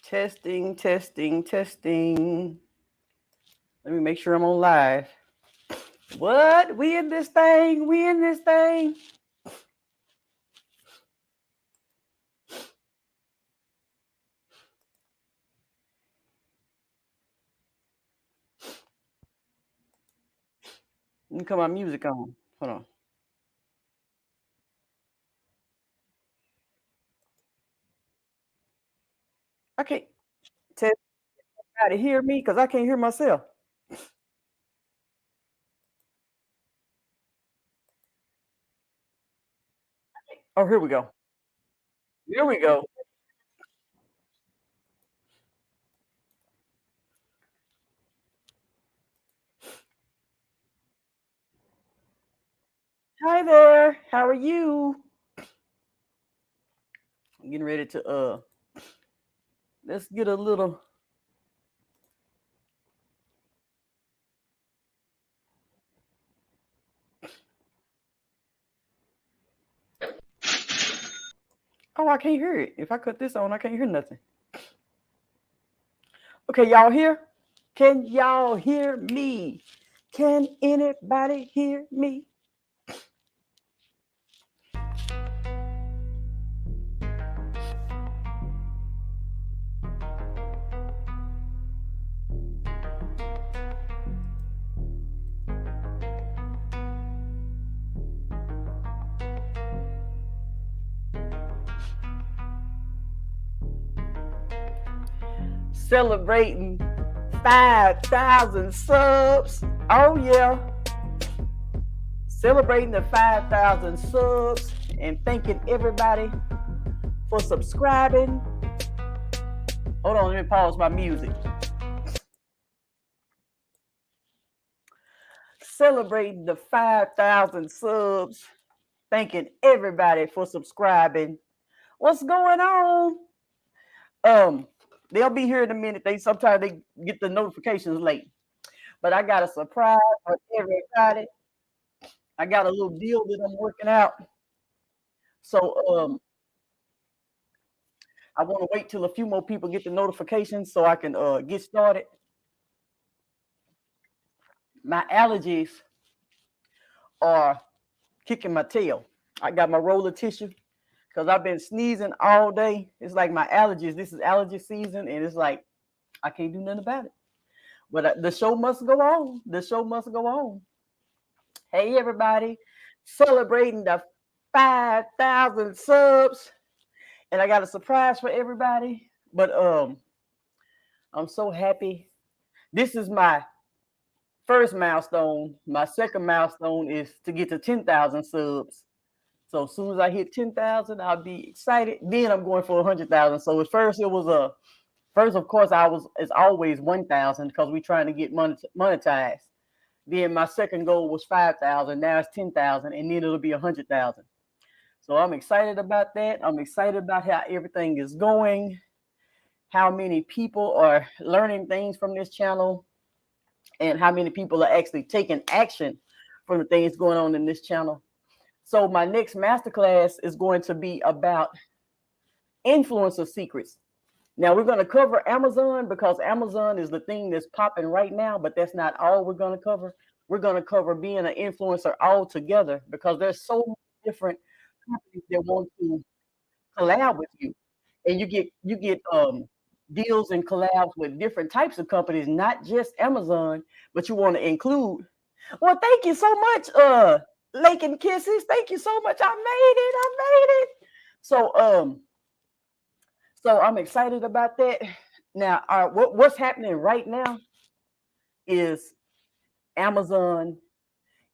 Testing, testing, testing. Let me make sure I'm on live. What? We in this thing? We in this thing? Let me cut my music on. Hold on. I can't tell how to hear me because I can't hear myself. Oh, here we go. Here we go. Hi there. How are you? I'm getting ready to let's get a little. Oh, I can't hear it. If I cut this on, I can't hear nothing. Okay, y'all hear? Can y'all hear me? Can anybody hear me? Celebrating 5,000 subs. Oh, yeah. Celebrating the 5,000 subs and thanking everybody for subscribing. Hold on, let me pause my music. Celebrating the 5,000 subs. Thanking everybody for subscribing. What's going on? They'll be here in a minute. Sometimes they get the notifications late. But I got a surprise for everybody. I got a little deal that I'm working out. So I want to wait till a few more people get the notifications so I can get started. My allergies are kicking my tail. I got my roll of tissue because I've been sneezing all day. It's like my allergies. This is allergy season, and it's like I can't do nothing about it. But the show must go on. The show must go on. Hey, everybody, celebrating the 5,000 subs. And I got a surprise for everybody. But I'm so happy. This is my first milestone. My second milestone is to get to 10,000 subs. So as soon as I hit 10,000, I'll be excited. Then I'm going for 100,000. So at first it was first, of course, it's always 1,000 because we're trying to get monetized. Then my second goal was 5,000. Now it's 10,000, and then it'll be 100,000. So I'm excited about that. I'm excited about how everything is going, how many people are learning things from this channel, and how many people are actually taking action from the things going on in this channel. So my next masterclass is going to be about influencer secrets. Now we're going to cover Amazon because Amazon is the thing that's popping right now, but that's not all we're going to cover. We're going to cover being an influencer altogether because there's so many different companies that want to collab with you, and you get deals and collabs with different types of companies, not just Amazon, but you want to include. Well, thank you so much, Lake and Kisses. Thank you so much. I made it. I made it. So I'm excited about that. Now, what's happening right now is Amazon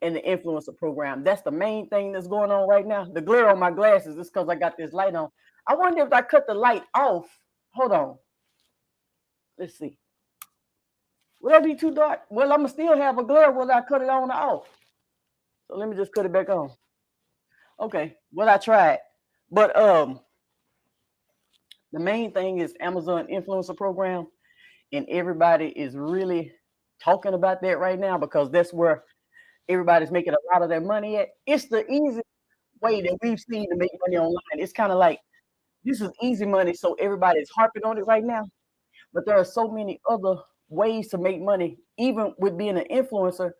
and the influencer program. That's the main thing that's going on right now. The glare on my glasses is because I got this light on. I wonder if I cut the light off. Hold on. Let's see. Will that be too dark? Well, I'm gonna still have a glare whether I cut it on or off. So let me just cut it back on. Okay. Well, I tried. But the main thing is Amazon influencer program, and everybody is really talking about that right now because that's where everybody's making a lot of their money at. It's the easy way that we've seen to make money online. It's kind of like this is easy money, so everybody's harping on it right now. but there are so many other ways to make money. Even with being an influencer,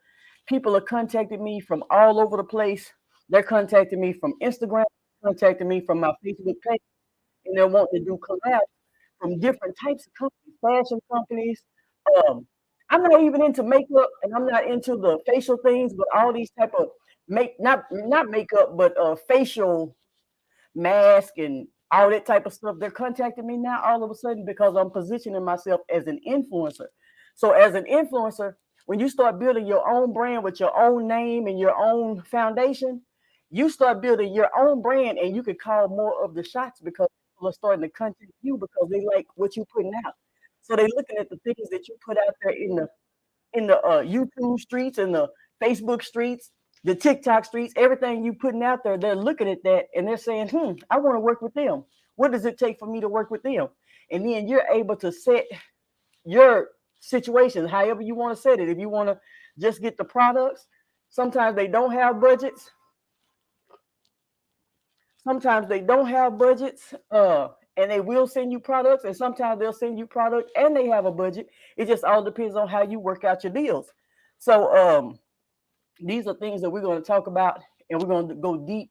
people are contacting me from all over the place. They're contacting me from Instagram, contacting me from my Facebook page, and they're wanting to do collabs from different types of companies, fashion companies. Um, I'm not even into makeup, and I'm not into the facial things, but all these type of not makeup, but facial mask and all that type of stuff. They're contacting me now all of a sudden because I'm positioning myself as an influencer. So as an influencer, when you start building your own brand with your own name and your own foundation, you start building your own brand and you can call more of the shots because people are starting to contact you because they like what you're putting out. So they're looking at the things that you put out there in the YouTube streets and the Facebook streets, the TikTok streets, everything you putting out there, they're looking at that and they're saying, I want to work with them. What does it take for me to work with them? And then you're able to set your situation however you want to set it. If you want to just get the products, sometimes they don't have budgets. Sometimes they don't have budgets, and they will send you products, and sometimes they'll send you product and they have a budget. It just all depends on how you work out your deals. So these are things that we're going to talk about, and we're going to go deep,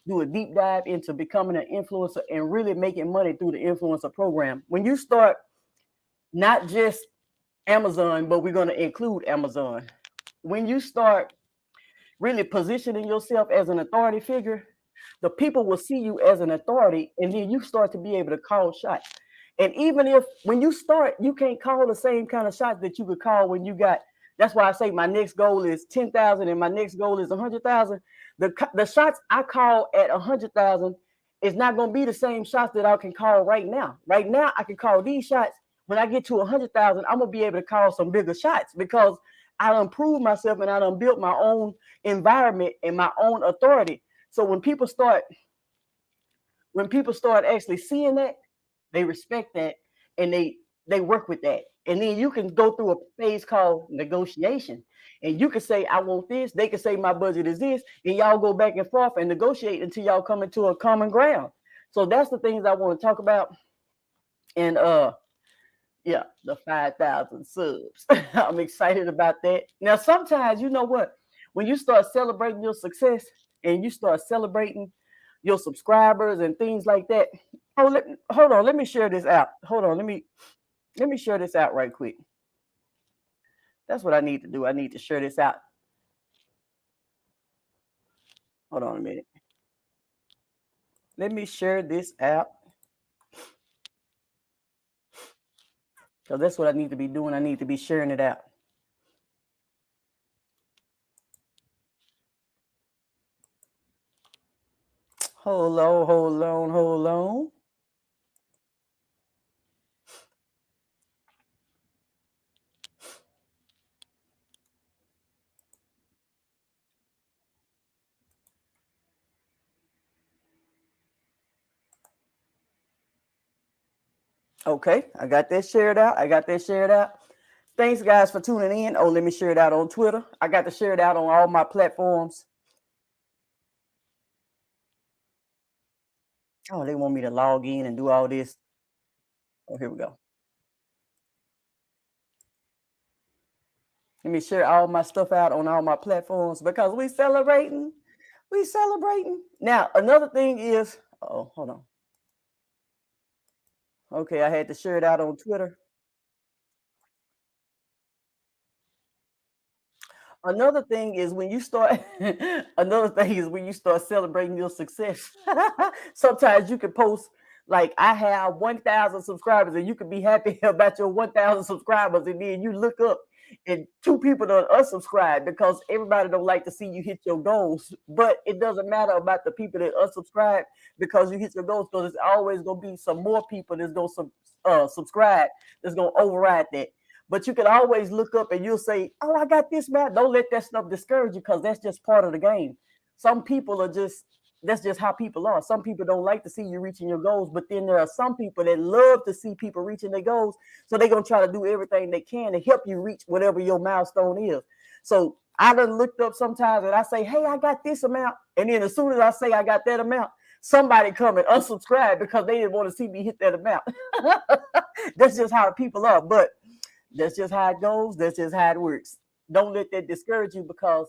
do a deep dive into becoming an influencer and really making money through the influencer program. When you start not just Amazon, but we're going to include Amazon. When you start really positioning yourself as an authority figure, the people will see you as an authority, and then you start to be able to call shots. And even if when you start, you can't call the same kind of shots that you could call when you got. That's why I say my next goal is 10,000 and my next goal is 100,000. The shots I call at 100,000 is not going to be the same shots that I can call right now. Right now, I can call these shots. When I get to 100,000, I'm gonna be able to call some bigger shots because I done proved myself and I done built my own environment and my own authority. So when people start actually seeing that, they respect that and they work with that. And then you can go through a phase called negotiation. And you can say, I want this. They can say my budget is this. And y'all go back and forth and negotiate until y'all come into a common ground. So that's the things I want to talk about. And yeah, the 5,000 subs. I'm excited about that. Now, sometimes, you know what? When you start celebrating your success and you start celebrating your subscribers and things like that. Oh, hold on. Let me share this out. Hold on. Let me share this out right quick. That's what I need to do. I need to share this out. Hold on a minute. Let me share this out. Because that's what I need to be doing. I need to be sharing it out. Hold on. Okay, I got that shared out. Thanks, guys, for tuning in. Oh, let me share it out on Twitter. I got to share it out on all my platforms. Oh, they want me to log in and do all this. Oh, here we go. Let me share all my stuff out on all my platforms because we celebrating. Now, another thing is, oh, hold on. Okay, I had to share it out on Twitter. Another thing is when you start celebrating your success. Sometimes you can post like I have 1,000 subscribers and you can be happy about your 1,000 subscribers and then you look up and two people don't unsubscribe because everybody don't like to see you hit your goals. But it doesn't matter about the people that unsubscribe because you hit your goals because it's always going to be some more people that's going to subscribe that's going to override that. But you can always look up and you'll say, oh, I got this, man. Don't let that stuff discourage you because that's just part of the game. Some people are just, that's just how people are. Some people don't like to see you reaching your goals, but then there are some people that love to see people reaching their goals. So they're going to try to do everything they can to help you reach whatever your milestone is. So I done looked up sometimes and I say, hey, I got this amount. And then as soon as I say I got that amount, somebody come and unsubscribe because they didn't want to see me hit that amount. That's just how people are. But that's just how it goes. That's just how it works. Don't let that discourage you, because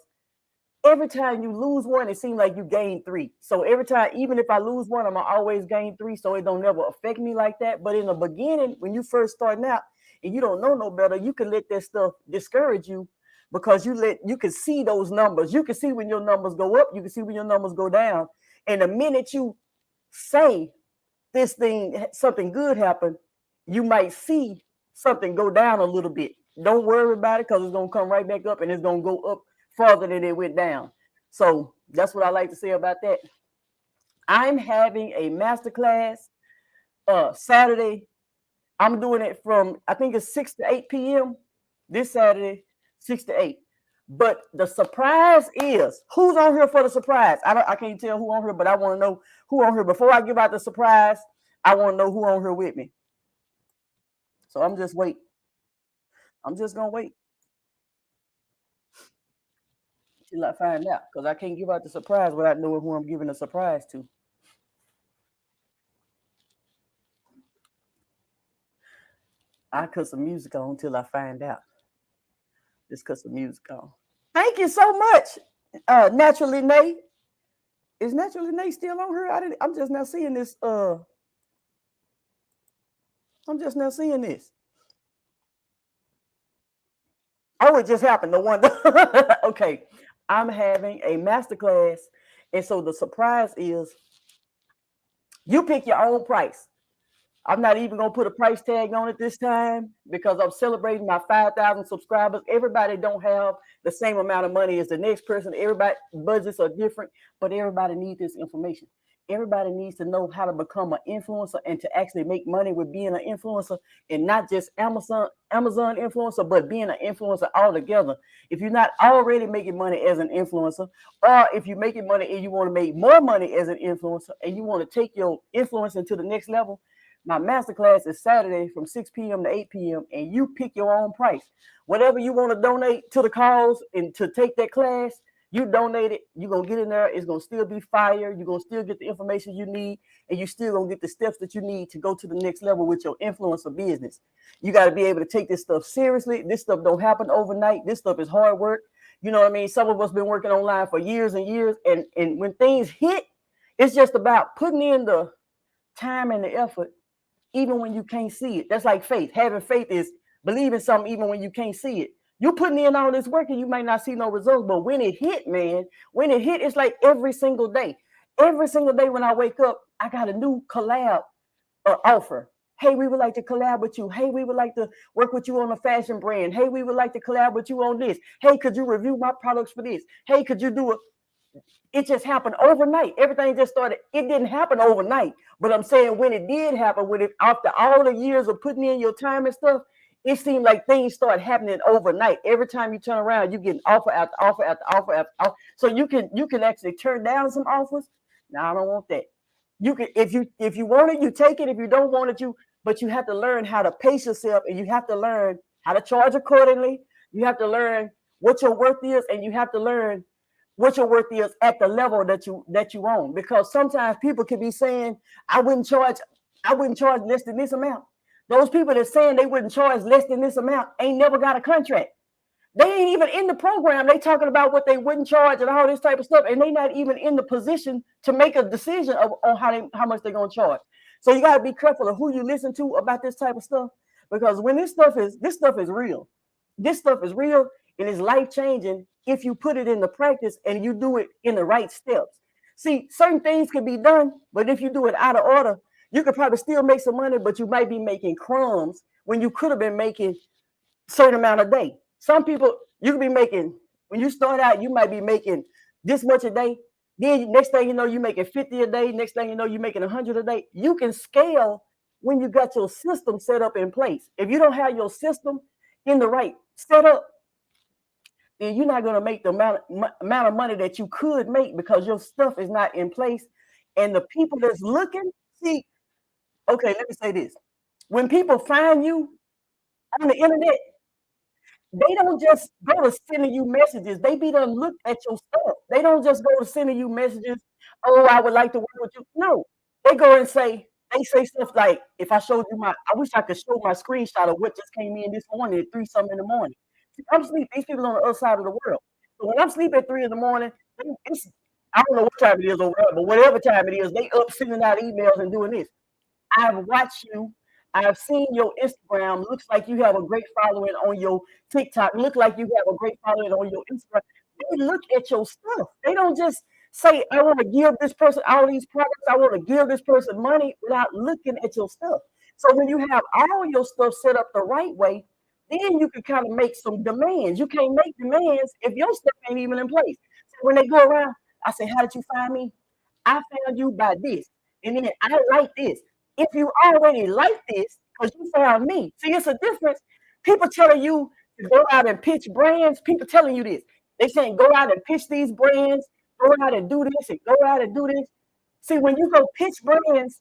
every time you lose one, it seems like you gain three. So every time, even if I lose one, I'm gonna always gain three. So it don't never affect me like that. But in the beginning, when you first starting out and you don't know no better, you can let that stuff discourage you, because you can see those numbers. You can see when your numbers go up, you can see when your numbers go down. And the minute you say this thing, something good happened, you might see something go down a little bit. Don't worry about it, because it's gonna come right back up, and it's gonna go up farther than it went down. So that's what I like to say about that. I'm having a masterclass Saturday. I'm doing it from, I think it's 6 to 8 p.m. this Saturday, 6 to 8. But the surprise is, who's on here for the surprise? I can't tell who on here, but I want to know who on here. Before I give out the surprise, I want to know who on here with me. So I'm just wait. I'm just gonna wait till I find out, because I can't give out the surprise without knowing who I'm giving the surprise to. I cut some music on until I find out. Just cut some music on. Thank you so much, Naturally Nay. Is Naturally Nay still on here? I'm just now seeing this. I'm just now seeing this. Oh, it just happened. No wonder. Okay, I'm having a masterclass, and so the surprise is you pick your own price. I'm not even gonna put a price tag on it this time, because I'm celebrating my 5,000 subscribers. Everybody don't have the same amount of money as the next person. Everybody budgets are different, but everybody needs this information. Everybody needs to know how to become an influencer and to actually make money with being an influencer, and not just Amazon influencer, but being an influencer altogether. If you're not already making money as an influencer, or if you're making money and you want to make more money as an influencer and you want to take your influence into the next level, my masterclass is Saturday from 6 p.m. to 8 p.m. and you pick your own price. Whatever you want to donate to the cause and to take that class, you donate it. You're going to get in there. It's going to still be fire. You're going to still get the information you need, and you still going to get the steps that you need to go to the next level with your influencer business. You got to be able to take this stuff seriously. This stuff don't happen overnight. This stuff is hard work. You know what I mean? Some of us been working online for years and years, and when things hit, it's just about putting in the time and the effort, even when you can't see it. That's like faith. Having faith is believing something even when you can't see it. You're putting in all this work and you might not see no results, but when it hit, man, when it hit, it's like every single day. Every single day when I wake up, I got a new collab offer. Hey, we would like to collab with you. Hey, we would like to work with you on a fashion brand. Hey, we would like to collab with you on this. Hey, could you review my products for this? Hey, could you do it? It just happened overnight. Everything just started. It didn't happen overnight, but I'm saying when it did happen, when it after all the years of putting in your time and stuff, it seemed like things start happening overnight. Every time you turn around, you get an offer after offer after offer after offer. So you can actually turn down some offers. No, I don't want that. You can, if you want it, you take it. If you don't want it, but you have to learn how to pace yourself, and you have to learn how to charge accordingly. You have to learn what your worth is, and you have to learn what your worth is at the level that you own. Because sometimes people can be saying, I wouldn't charge less than this amount. Those people that saying they wouldn't charge less than this amount ain't never got a contract. They ain't even in the program. They talking about what they wouldn't charge and all this type of stuff, and they not even in the position to make a decision on how much they're gonna charge. So you gotta be careful of who you listen to about this type of stuff, because when this stuff is real. This stuff is real, and it's life changing if you put it into practice and you do it in the right steps. See, certain things can be done, but if you do it out of order, you could probably still make some money, but you might be making crumbs when you could have been making a certain amount a day. Some people, you could be making, when you start out, you might be making this much a day. Then next thing you know, you're making 50 a day. Next thing you know, you're making 100 a day. You can scale when you got your system set up in place. If you don't have your system in the right setup, then you're not going to make the amount of money that you could make, because your stuff is not in place. And the people that's looking, see, okay, let me say this. When people find you on the internet, They don't just go to sending you messages. They be done look at your stuff. They don't just go to sending you messages. Oh, I would like to work with you. No, they go and they say stuff like, if I showed you I wish I could show my screenshot of what just came in this morning at 3 something in the morning. See, I'm sleeping. These people on the other side of the world. So when I'm sleeping at 3 in the morning, I don't know what time it is over there, but whatever time it is, they up sending out emails and doing this. I've watched you. I've seen your Instagram. Looks like you have a great following on your TikTok. Look like you have a great following on your Instagram. They look at your stuff. They don't just say, I want to give this person all these products. I want to give this person money without looking at your stuff. So when you have all your stuff set up the right way, then you can kind of make some demands. You can't make demands if your stuff ain't even in place. So when they go around, I say, how did you find me? I found you by this. And then I like this. If you already like this, because you found me. See, it's a difference. People telling you to go out and pitch brands. People telling you this. They saying go out and pitch these brands, go out and do this, and go out and do this. See, when you go pitch brands,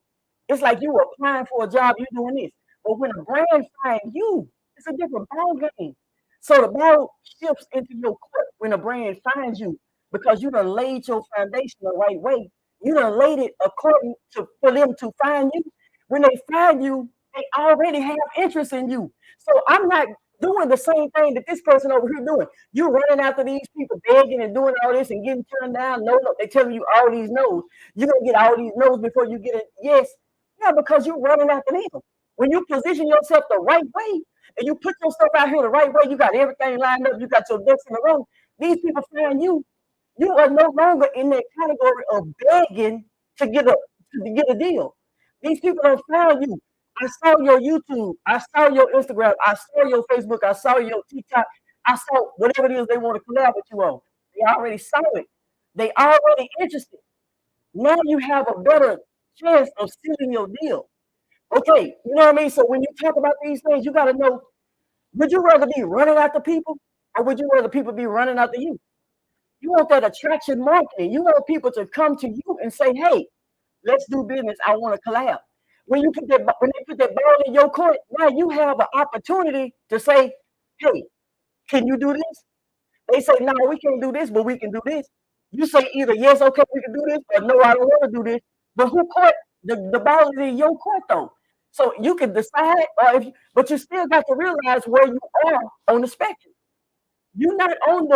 it's like you applying for a job, you're doing this. But when a brand finds you, it's a different ball game. So the ball shifts into your court when a brand finds you because you done laid your foundation the right way. You done laid it according to for them to find you. When they find you, they already have interest in you. So I'm not doing the same thing that this person over here doing. You're running after these people, begging and doing all this and getting turned down. No, no, they're telling you all these no's. You're gonna get all these no's before you get a yes. Yeah, because you're running after them. When you position yourself the right way and you put your stuff out here the right way, you got everything lined up, you got your ducks in a row. These people find you. You are no longer in that category of begging to get a deal. These people don't find you. I saw your YouTube. I saw your Instagram. I saw your Facebook. I saw your TikTok. I saw whatever it is they want to collab with you on. They already saw it. They already interested. Now you have a better chance of sealing your deal. Okay, you know what I mean? So when you talk about these things, you got to know, would you rather be running after people or would you rather people be running after you? You want that attraction marketing. You want people to come to you and say, hey, let's do business. I want to collab. When they put that ball in your court, now you have an opportunity to say, hey, can you do this? They say, no, we can't do this, but we can do this. You say either yes, okay, we can do this, or no, I don't want to do this. But who court? The ball is in your court though. So you can decide, but you still got to realize where you are on the spectrum. You're not on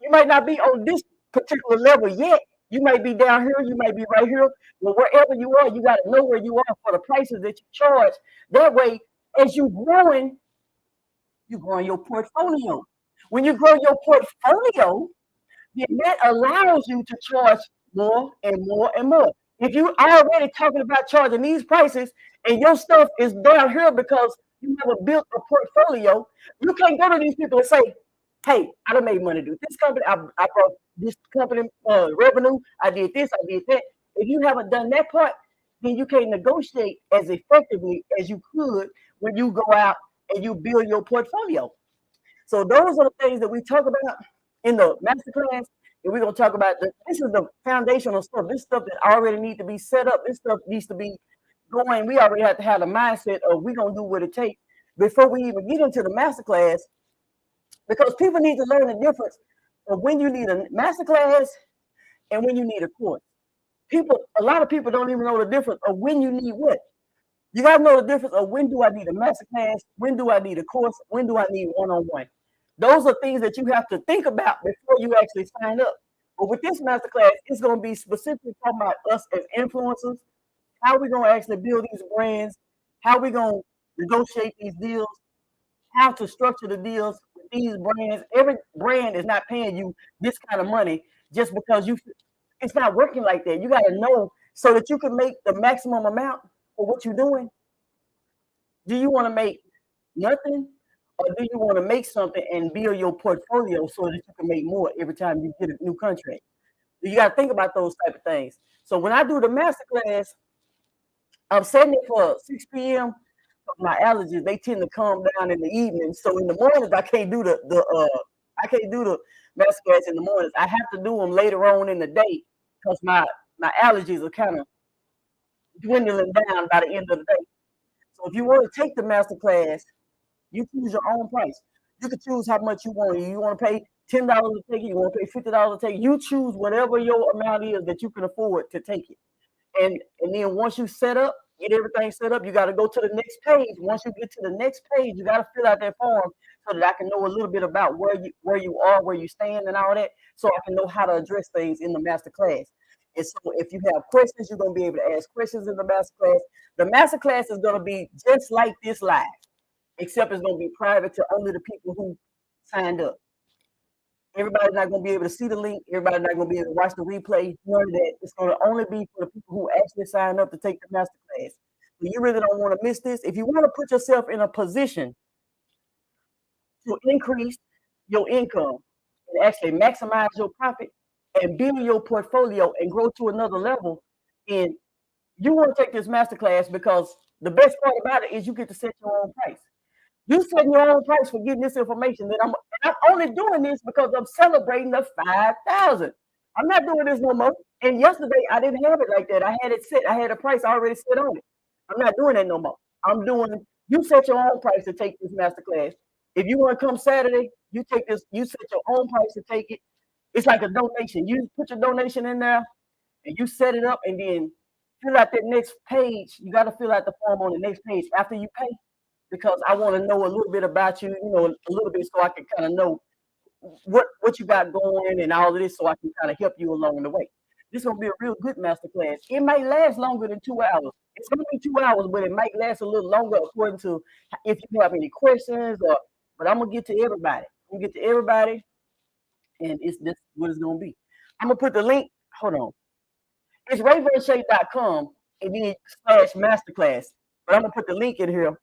you might not be on this particular level yet. You might be down here, you might be right here. Well, wherever you are, you got to know where you are for the prices that you charge. That way, as you're growing your portfolio. When you grow your portfolio, then that allows you to charge more and more and more. If you're already talking about charging these prices and your stuff is down here because you never built a portfolio, you can't go to these people and say, hey, I done made money with this company. I brought this company revenue. I did this, I did that. If you haven't done that part, then you can't negotiate as effectively as you could when you go out and you build your portfolio. So those are the things that we talk about in the masterclass. And we're going to talk about this is the foundational stuff. This stuff that already needs to be set up. This stuff needs to be going. We already have to have the mindset of we're going to do what it takes before we even get into the masterclass, because people need to learn the difference of when you need a masterclass and when you need a course. A lot of people don't even know the difference of when you need what. You got to know the difference of when do I need a masterclass, when do I need a course, when do I need one-on-one. Those are things that you have to think about before you actually sign up. But with this masterclass, it's going to be specifically talking about us as influencers, how we're going to actually build these brands, how we're going to negotiate these deals, how to structure the deals with these brands. Every brand is not paying you this kind of money just because it's not working like that. You got to know so that you can make the maximum amount for what you're doing. Do you want to make nothing, or do you want to make something and build your portfolio so that you can make more every time you get a new contract? You got to think about those type of things. So when I do the masterclass, I'm setting it for 6 p.m. My allergies, they tend to calm down in the evening. So in the mornings, I can't do the masterclass in the mornings. I have to do them later on in the day because my allergies are kind of dwindling down by the end of the day. So if you want to take the masterclass, you choose your own price. You can choose how much you want. You want to pay $10 to take it. You want to pay $50 to take it. You choose whatever your amount is that you can afford to take it. And then once you get everything set up, you got to go to the next page. Once you get to the next page, you got to fill out that form so that I can know a little bit about where you are, where you stand, and all that, so I can know how to address things in the master class. And so, if you have questions, you're gonna be able to ask questions in the master class. The master class is gonna be just like this live, except it's gonna be private to only the people who signed up. Everybody's not going to be able to see the link. Everybody's not going to be able to watch the replay. None of that. It's going to only be for the people who actually sign up to take the master class. So you really don't want to miss this. If you want to put yourself in a position to increase your income and actually maximize your profit and build your portfolio and grow to another level, then you want to take this master class, because the best part about it is you get to set your own price. You setting your own price for getting this information. And I'm only doing this because I'm celebrating the 5,000. I'm not doing this no more. And yesterday I didn't have it like that. I had it set. I had a price already set on it. I'm not doing that no more. You set your own price to take this masterclass. If you want to come Saturday, you take this. You set your own price to take it. It's like a donation. You put your donation in there and you set it up, and then fill out that next page. You got to fill out the form on the next page after you pay, because I want to know a little bit about you, a little bit, so I can kind of know what you got going and all of this, so I can kind of help you along the way. This is going to be a real good master class. It might last longer than 2 hours. It's going to be 2 hours, but it might last a little longer according to if you have any questions. But I'm going to get to everybody. And this what it's going to be. I'm going to put the link. Hold on. It's Raevonshae.com and then /masterclass. But I'm going to put the link in here.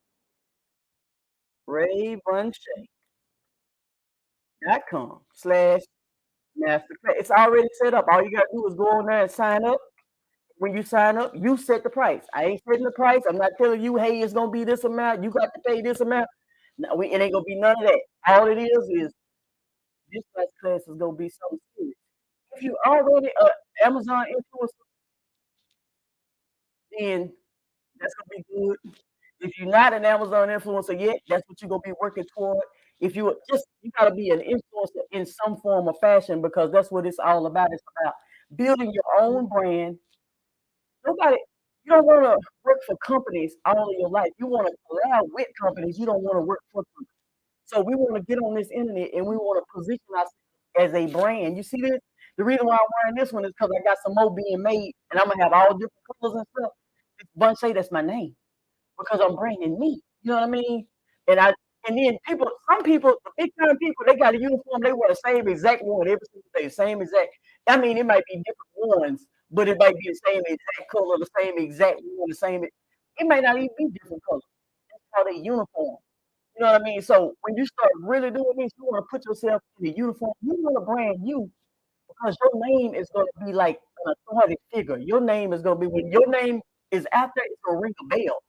Raevonshae.com/masterclass. It's already set up. All you gotta do is go on there and sign up. When you sign up, you set the price. I ain't setting the price. I'm not telling you, hey, it's gonna be this amount. You got to pay this amount. No, it ain't gonna be none of that. All it is this class is gonna be something serious. If you already Amazon influencer, then that's gonna be good. If you're not an Amazon influencer yet, that's what you're gonna be working toward. If you gotta be an influencer in some form or fashion, because that's what it's all about. It's about building your own brand. You don't want to work for companies all of your life. You want to collab with companies. You don't want to work for companies. So we want to get on this internet and we want to position ourselves as a brand. You see this? The reason why I'm wearing this one is because I got some more being made, and I'm gonna have all different colors and stuff. Raevonshae, that's my name, because I'm branding me. You know what I mean? And then some people, the big time people, they got a uniform. They wear the same exact one every single day, same exact. I mean, it might be different ones, but it might be the same exact color, the same exact one, the same. It might not even be different colors. That's how they uniform. You know what I mean? So when you start really doing this, you want to put yourself in the uniform. You want to brand you, because your name is going to be like an authority figure. Your name is going to be, when your name is out there, it's going to ring a bell.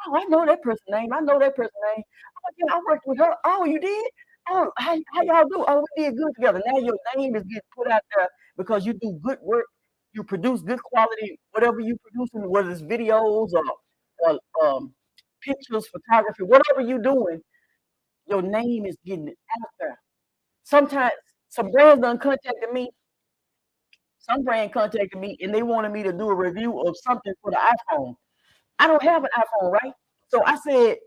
Oh, I know that person's name. I know that person's name. Oh, yeah, I worked with her. Oh, you did? Oh, how y'all do? Oh, we did good together. Now your name is getting put out there because you do good work. You produce good quality, whatever you producing, whether it's videos or pictures, photography, whatever you're doing, your name is getting out there. Sometimes some brands done contacted me. Some brand contacted me and they wanted me to do a review of something for the iPhone. I don't have an iPhone, right? So I said,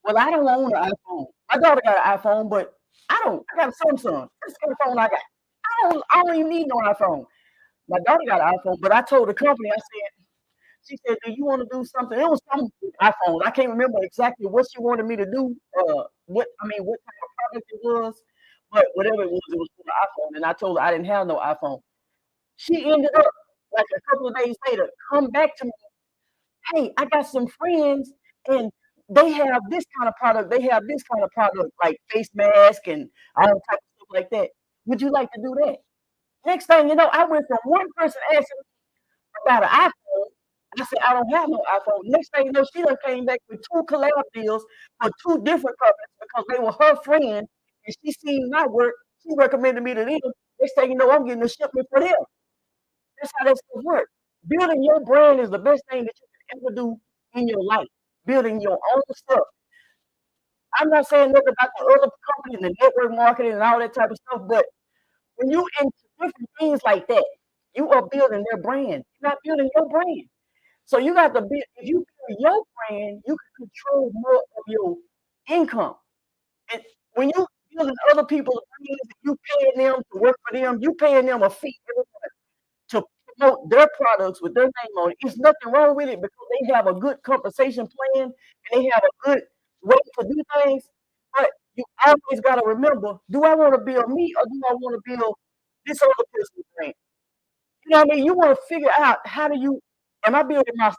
well, I don't own an iPhone. My daughter got an iPhone, but I got a Samsung. That's the phone I got. I don't even need no iPhone. My daughter got an iPhone, but I told the company, she said, do you want to do something? It was some iPhone. I can't remember exactly what she wanted me to do. What type of product it was, but whatever it was for the iPhone. And I told her I didn't have no iPhone. She ended up, like a couple of days later, come back to me. Hey, I got some friends and they have this kind of product. They have this kind of product, like face mask and all type of stuff like that. Would you like to do that? Next thing you know, I went from one person asking me about an iPhone. I said, I don't have no iPhone. Next thing you know, she done came back with 2 collab deals for 2 different companies because they were her friends and she seen my work. She recommended me to them. Next thing you know, I'm getting a shipment for them. That's how that stuff works. Building your brand is the best thing that you can ever do in your life. Building your own stuff. I'm not saying nothing about the other companies and network marketing and all that type of stuff, but when you into different things like that, you are building their brand. You're not building your brand. So you got to build. If you build your brand, you can control more of your income. And when you building other people's brands, you paying them to work for them. You paying them a fee every month to promote their products with their name on it. It's nothing wrong with it because they have a good compensation plan and they have a good way to do things. But you always got to remember: do I want to build me or do I want to build this other person's brand? You know what I mean? You want to figure out how do you am I building my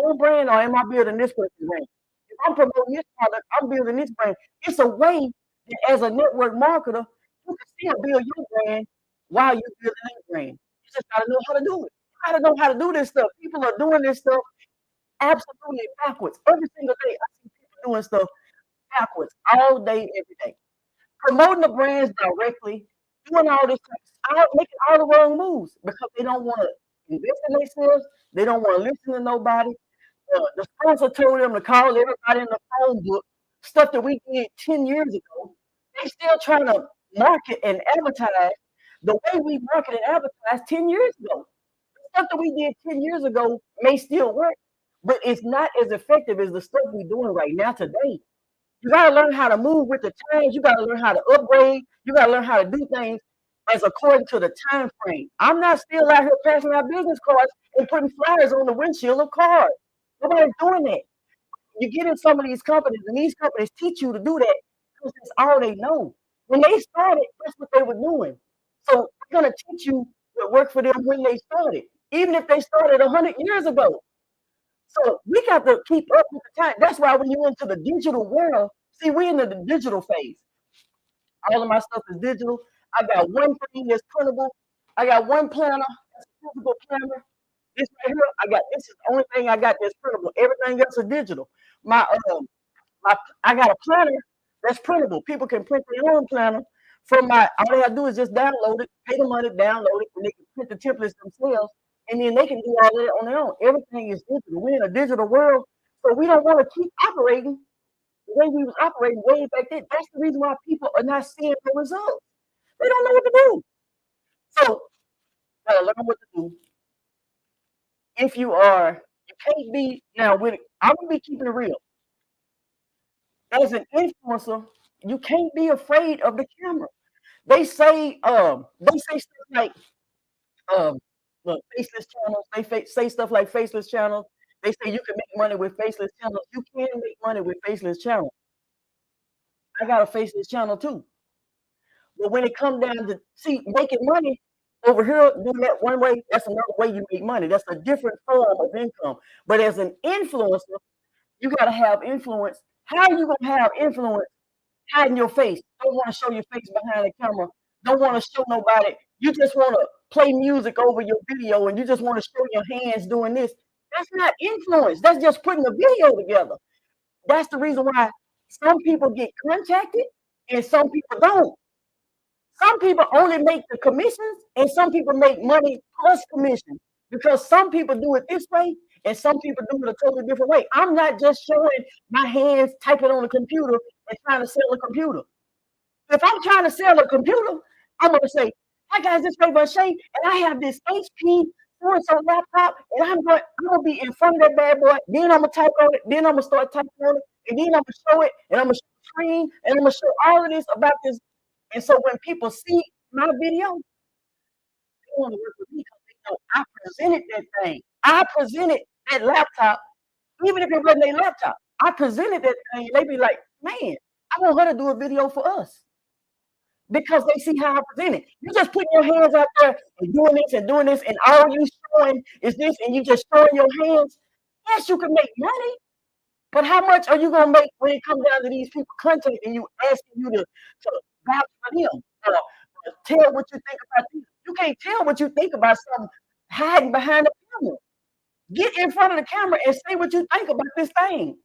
own brand or am I building this person's brand? If I'm promoting this product, I'm building this brand. It's a way that as a network marketer, you can still build your brand while you're building that brand. You just gotta know how to do it. You gotta know how to do this stuff. People are doing this stuff absolutely backwards. Every single day I see people doing stuff backwards all day, every day promoting the brands directly, doing all this, making all the wrong moves because they don't want to invest in themselves. They don't want to listen to nobody. The sponsor told them to call everybody in the phone book, stuff that we did 10 years ago. They still trying to market and advertise the way we market and advertise 10 years ago. The stuff that we did 10 years ago may still work, but it's not as effective as the stuff we're doing right now today. You gotta learn how to move with the times. You gotta learn how to upgrade. You gotta learn how to do things as according to the time frame. I'm not still out here passing out business cards and putting flyers on the windshield of cars. Nobody's doing that. You get in some of these companies, and these companies teach you to do that because that's all they know. When they started, that's what they were doing. So they're gonna teach you what worked for them when they started, even if they started 100 years ago. So we got to keep up with the time. That's why when you into the digital world, see, we're in the digital phase. All of my stuff is digital. I got one thing that's printable. I got one planner, that's a physical planner. This right here, this is the only thing I got that's printable. Everything else is digital. My my I got a planner that's printable. People can print their own planner from all they gotta do is just download it, pay the money, download it, and they can print the templates themselves, and then they can do all that on their own. Everything is digital. We're in a digital world, so we don't want to keep operating the way we was operating way back then. That's the reason why people are not seeing the results. They don't know what to do. So gotta learn what to do. If you can't be now with it. I'm gonna be keeping it real. As an influencer, you can't be afraid of the camera. They say stuff like um look, faceless channels. They say stuff like faceless channels. They say you can make money with faceless channels. You can make money with faceless channels. I got a faceless channel too. But when it comes down to see making money over here, doing that one way, that's another way you make money. That's a different form of income. But as an influencer, you gotta have influence. How are you gonna have influence hiding your face? Don't want to show your face behind the camera. Don't want to show nobody. You just want to play music over your video and you just want to show your hands doing this. That's not influence. That's just putting a video together. That's the reason why some people get contacted and some people don't. Some people only make the commissions and some people make money plus commission because some people do it this way and some people do it a totally different way. I'm not just showing my hands typing on a computer and trying to sell a computer. If I'm trying to sell a computer, I'm gonna say, "Hi guys, this is Raevonshae, and I have this HP so-and-so laptop, and I'm gonna be in front of that bad boy. Then I'm gonna type on it. Then I'm gonna start typing on it, and then I'm gonna show it, and I'm gonna show the screen, and I'm gonna show all of this about this. And so when people see my video, they want to work with me because they know I presented that thing. I presented that laptop, even if it wasn't a laptop. I presented that thing, and they be like, "Man, I want her to do a video for us." Because they see how I present it. You just putting your hands out there and doing this, and all you showing is this, and you just showing your hands. Yes, you can make money, but how much are you gonna make when it comes down to these people contacting you, asking you to vouch for them, or tell what you think about them? You can't tell what you think about something hiding behind the camera. Get in front of the camera and say what you think about this thing.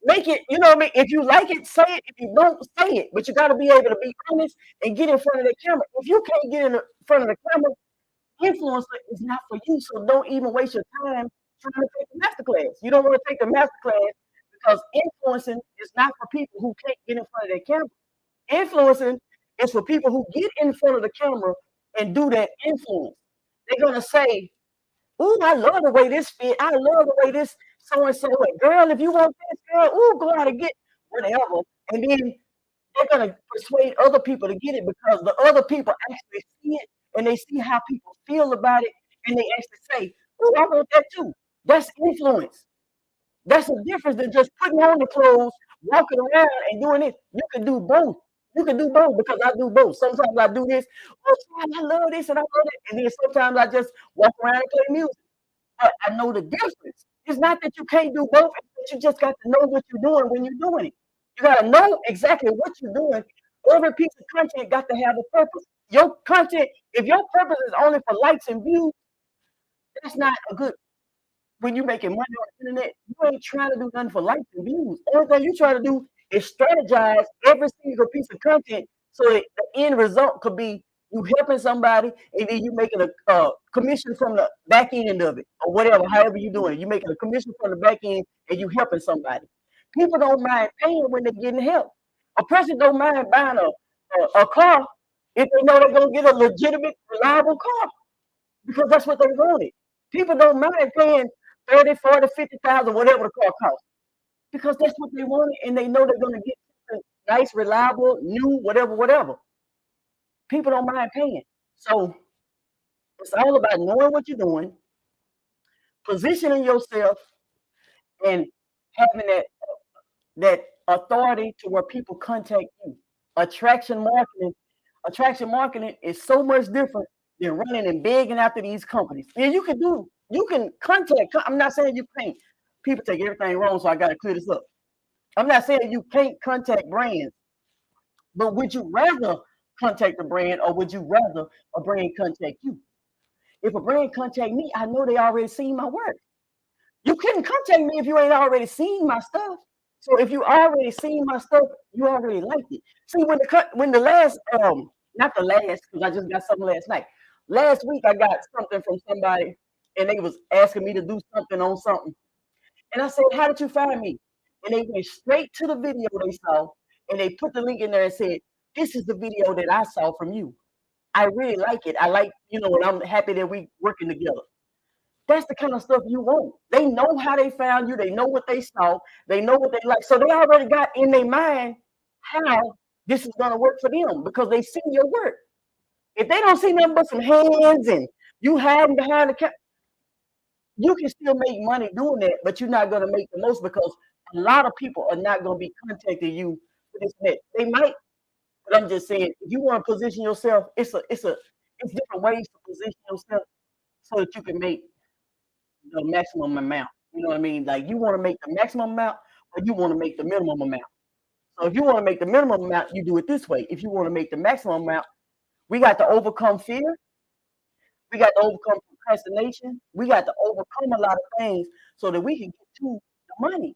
Make it, you know what I mean? If you like it, say it. If you don't, say it. But you got to be able to be honest and get in front of the camera. If you can't get in front of the camera, influencer is not for you. So don't even waste your time trying to take the master class. You don't want to take the master class because influencing is not for people who can't get in front of their camera. Influencing is for people who get in front of the camera and do that influence. They're gonna say, "Ooh, I love the way this fit. I love the way this so and so. Girl, if you want this, girl, ooh, go out and get whatever." And then they're gonna persuade other people to get it because the other people actually see it and they see how people feel about it, and they actually say, "Ooh, I want that too." That's influence. That's a difference than just putting on the clothes, walking around and doing it. You can do both. You can do both because I do both. Sometimes I do this. Oh, child, I love this and I love it. And then sometimes I just walk around and play music. But I know the difference. It's not that you can't do both. It's that you just got to know what you're doing when you're doing it. You got to know exactly what you're doing. Every piece of content got to have a purpose. Your content, if your purpose is only for likes and views, that's not a good when you're making money on the internet, you ain't trying to do nothing for likes and views. Only thing you try to do is strategize every single piece of content so that the end result could be you helping somebody and then you making a commission from the back end of it or whatever, however you're doing it. You're making a commission from the back end and you helping somebody. People don't mind paying when they're getting help. A person don't mind buying a car if they know they're going to get a legitimate, reliable car because that's what they wanted. People don't mind paying 30, 40, 50,000, whatever the car costs, because that's what they wanted, and they know they're going to get something nice, reliable, new, whatever, whatever. People don't mind paying. So it's all about knowing what you're doing, positioning yourself, and having that authority to where people contact you. Attraction marketing. Attraction marketing is so much different than running and begging after these companies. And you can contact. I'm not saying you can't. People take everything wrong, so I got to clear this up. I'm not saying you can't contact brands, but would you rather contact a brand or would you rather a brand contact you? If a brand contact me, I know they already seen my work. You couldn't contact me if you ain't already seen my stuff. So if you already seen my stuff, you already liked it. See, when the last not the last, because I just got something last night. Last week I got something from somebody and they was asking me to do something on something. And I said, "How did you find me?" And they went straight to the video they saw and they put the link in there and said, "This is the video that I saw from you. I really like it. I like, and I'm happy that we working together." That's the kind of stuff you want. They know how they found you. They know what they saw. They know what they like. So they already got in their mind how this is going to work for them because they see your work. If they don't see nothing but some hands and you hiding behind the camera, you can still make money doing that, but you're not going to make the most because a lot of people are not going to be contacting you for this net. They might, but I'm just saying, if you want to position yourself, it's different ways to position yourself so that you can make the maximum amount. You know what I mean? Like you want to make the maximum amount or you want to make the minimum amount. So if you want to make the minimum amount, you do it this way. If you want to make the maximum amount, we got to overcome fear. We got to overcome procrastination. We got to overcome a lot of things so that we can get to the money.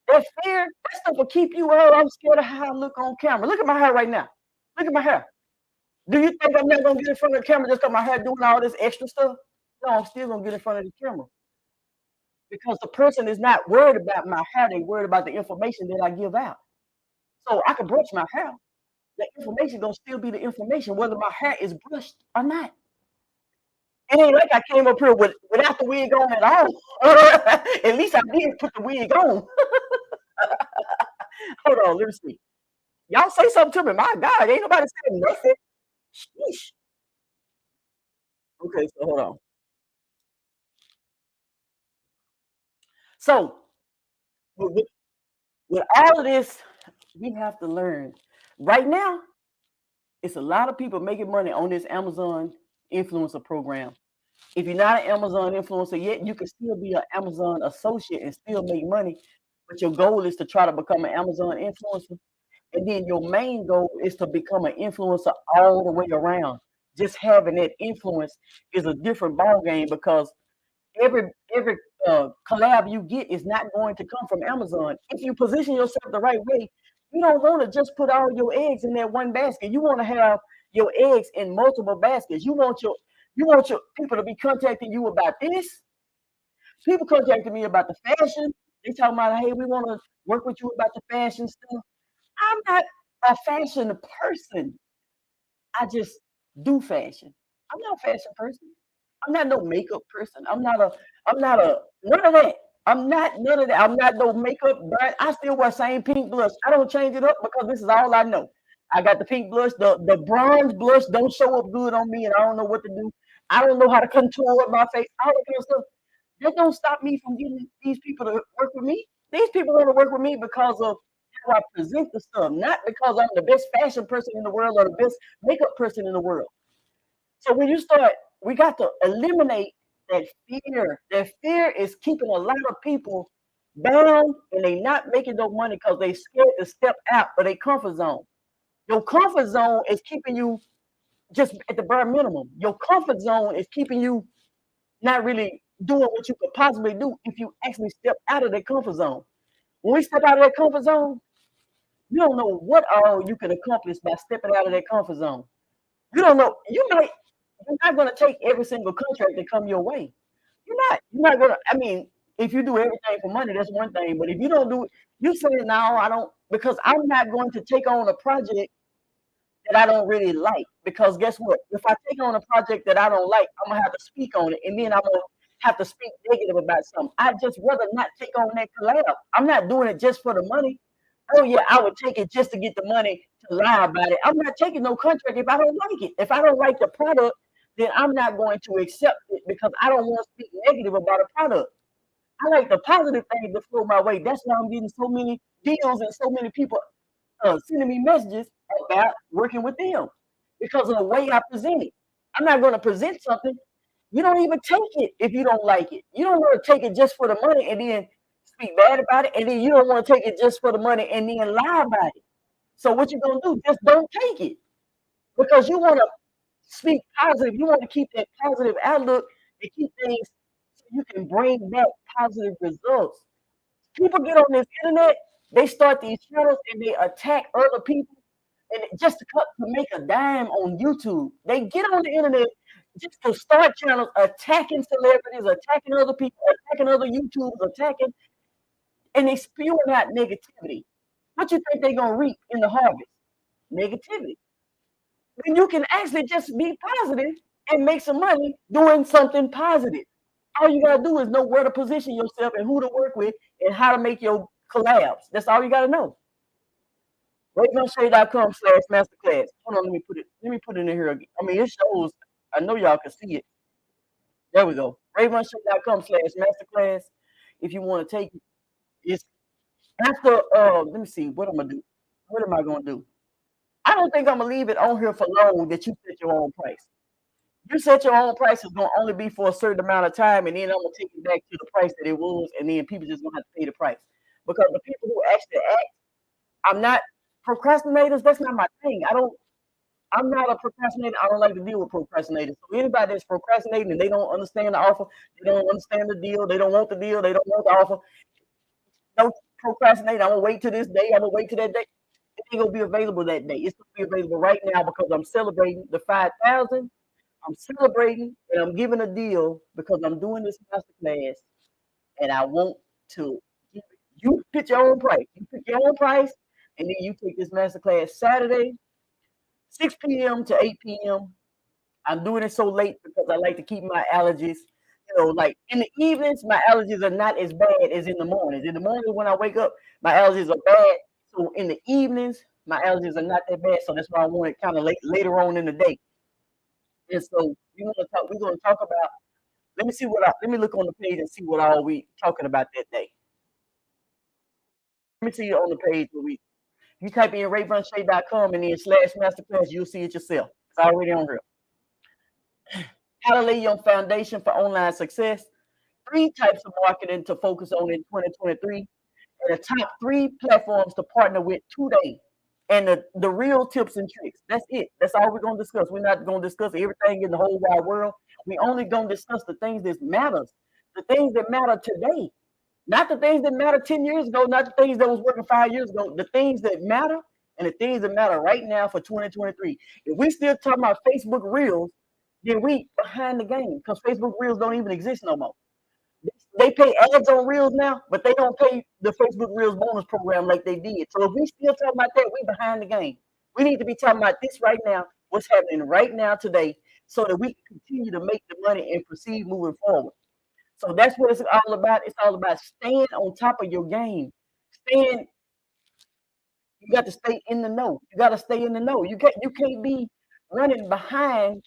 That fear, that stuff will keep you, "Oh, I'm scared of how I look on camera. Look at my hair right now. Look at my hair. Do you think I'm not going to get in front of the camera just because my hair doing all this extra stuff? No, I'm still going to get in front of the camera. Because the person is not worried about my hair. They're worried about the information that I give out. So I can brush my hair. The information going to still be the information, whether my hair is brushed or not. It ain't like I came up here without the wig on at all. At least I did put the wig on. Hold on, let me see. Y'all say something to me. My God, ain't nobody saying nothing. Sheesh. Okay, so hold on. So with all of this, we have to learn. Right now, it's a lot of people making money on this Amazon influencer program. If you're not an Amazon influencer yet, you can still be an Amazon associate and still make money. But your goal is to try to become an Amazon influencer. And then your main goal is to become an influencer all the way around. Just having that influence is a different ball game because every collab you get is not going to come from Amazon. If you position yourself the right way, you don't want to just put all your eggs in that one basket. You want to have your eggs in multiple baskets. You want your people to be contacting you about this. People contacting me about the fashion. They talking about, hey, we want to work with you about the fashion stuff. I'm not a fashion person. I just do fashion. I'm not a fashion person. I'm not no makeup person. I'm not a none of that. I'm not none of that. I'm not no makeup, but I still wear same pink blush. I don't change it up because this is all I know. I got the pink blush. The bronze blush don't show up good on me, and I don't know what to do. I don't know how to contour up my face. All that kind of stuff. That don't stop me from getting these people to work with me. These people want to work with me because of how I present the stuff, not because I'm the best fashion person in the world or the best makeup person in the world. So when you start, we got to eliminate that fear. That fear is keeping a lot of people bound and they not making no money because they scared to step out of their comfort zone. Your comfort zone is keeping you just at the bare minimum. Your comfort zone is keeping you not really doing what you could possibly do if you actually step out of that comfort zone. When we step out of that comfort zone, you don't know what all you can accomplish by stepping out of that comfort zone. You don't know. You're not going to take every single contract that come your way. You're not going to. I mean, if you do everything for money, that's one thing. But if you don't do it, you say no, I don't, because I'm not going to take on a project that I don't really like. Because guess what? If I take on a project that I don't like, I'm gonna have to speak on it, and then I'm gonna have to speak negative about something. I just rather not take on that collab. I'm not doing it just for the money. Oh yeah, I would take it just to get the money to lie about it. I'm not taking no contract if I don't like it. If I don't like the product, then I'm not going to accept it because I don't want to speak negative about a product. I like the positive things to flow my way. That's why I'm getting so many deals and so many people sending me messages about working with them because of the way I present it. I'm not going to present something. You don't even take it if you don't like it. You don't want to take it just for the money and then speak bad about it. And then you don't want to take it just for the money and then lie about it. So what you going to do? Just don't take it because you want to speak positive. You want to keep that positive outlook and keep things so you can bring back positive results. People get on this internet, they start these channels and they attack other people and just to make a dime on YouTube. They get on the internet just to start channels attacking celebrities, attacking other people, attacking other YouTubers, attacking, and they spewing out negativity. What you think they're gonna reap in the harvest? Negativity. When you can actually just be positive and make some money doing something positive. All you gotta do is know where to position yourself and who to work with and how to make your collabs. That's all you gotta know. Raevonshae.com/masterclass. Hold on, let me put it in here again. I mean, it shows. I know y'all can see it. There we go. Raevonshae.com/masterclass. If you want to take it, it's after. Let me see. What I'm gonna do. What am I gonna do? I don't think I'm gonna leave it on here for long. That you set your own price. You set your own price is gonna only be for a certain amount of time, and then I'm gonna take it back to the price that it was, and then people just gonna have to pay the price because the people who actually act, I'm not procrastinators. That's not my thing. I'm not a procrastinator. I don't like to deal with procrastinators. So anybody that's procrastinating and they don't understand the offer, they don't understand the deal, they don't want the deal, they don't want the offer. Don't procrastinate. I'm gonna wait till this day. I'm gonna wait till that day. It ain't gonna be available that day. It's gonna be available right now because I'm celebrating the 5,000. I'm celebrating and I'm giving a deal because I'm doing this masterclass and I want to. You pick your own price. You pick your own price, and then you take this masterclass Saturday, 6 p.m. to 8 p.m. I'm doing it so late because I like to keep my allergies. Like in the evenings, my allergies are not as bad as in the mornings. In the mornings when I wake up, my allergies are bad. So in the evenings, my allergies are not that bad. So that's why I want it kind of later on in the day. And so we're gonna talk about. Let me look on the page and see what all we talking about that day. Let me see you on the page where we. You type in raevonshae.com and then /masterclass, you'll see it yourself. It's already on here. How to lay your foundation for online success. 3 types of marketing to focus on in 2023. And the top 3 platforms to partner with today. And the real tips and tricks. That's it. That's all we're going to discuss. We're not going to discuss everything in the whole wide world. We only going to discuss the things that matters. The things that matter today. Not the things that matter 10 years ago, not the things that was working 5 years ago, the things that matter and the things that matter right now for 2023. If we still talking about Facebook Reels, then we behind the game because Facebook Reels don't even exist no more. They pay ads on Reels now, but they don't pay the Facebook Reels bonus program like they did. So if we still talking about that, we behind the game. We need to be talking about this right now, what's happening right now today, so that we can continue to make the money and proceed moving forward. So that's what it's all about. It's all about staying on top of your game. Staying, you got to stay in the know. You got to stay in the know. You can't be running behind.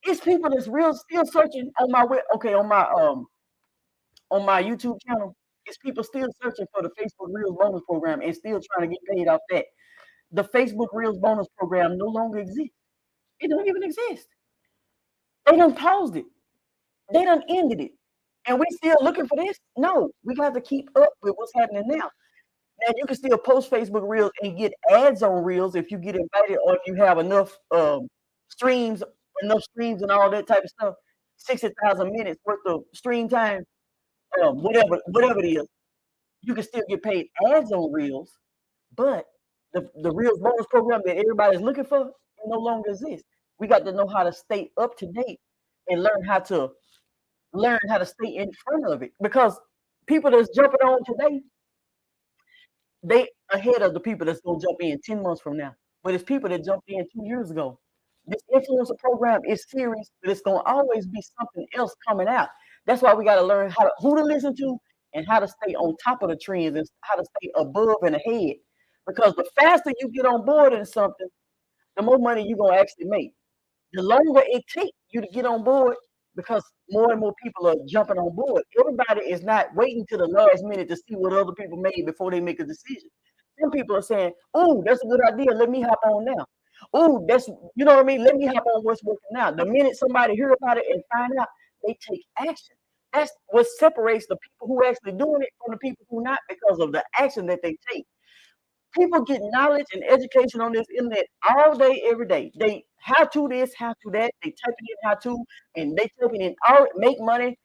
It's people that's real still searching on my okay, on my YouTube channel. It's people still searching for the Facebook Reels bonus program and still trying to get paid off that. The Facebook Reels bonus program no longer exists. It don't even exist. They done paused it. They done ended it. And we still looking for this? No, we got to keep up with what's happening now. Now you can still post Facebook Reels and get ads on Reels if you get invited or if you have streams, enough streams and all that type of stuff. 60,000 minutes worth of stream time, whatever it is. You can still get paid ads on Reels, but the Reels bonus program that everybody's looking for no longer exists. We got to know how to stay up to date and learn how to stay in front of it, because people that's jumping on today, they ahead of the people that's gonna jump in 10 months from now. But it's people that jumped in 2 years ago. This influencer program is serious, but it's gonna always be something else coming out. That's why we got to learn who to listen to and how to stay on top of the trends and how to stay above and ahead. Because the faster you get on board in something, the more money you're gonna actually make. The longer it takes you to get on board, because more and more people are jumping on board. Everybody is not waiting to the last minute to see what other people made before they make a decision. Some people are saying, "Oh, that's a good idea. Let me hop on now." Oh, that's, you know what I mean? Let me hop on what's working now. The minute somebody hear about it and find out, they take action. That's what separates the people who actually doing it from the people who not, because of the action that they take. People get knowledge and education on this internet all day, every day. They how to this, how to that. They typing in how to, and they typing in all make money,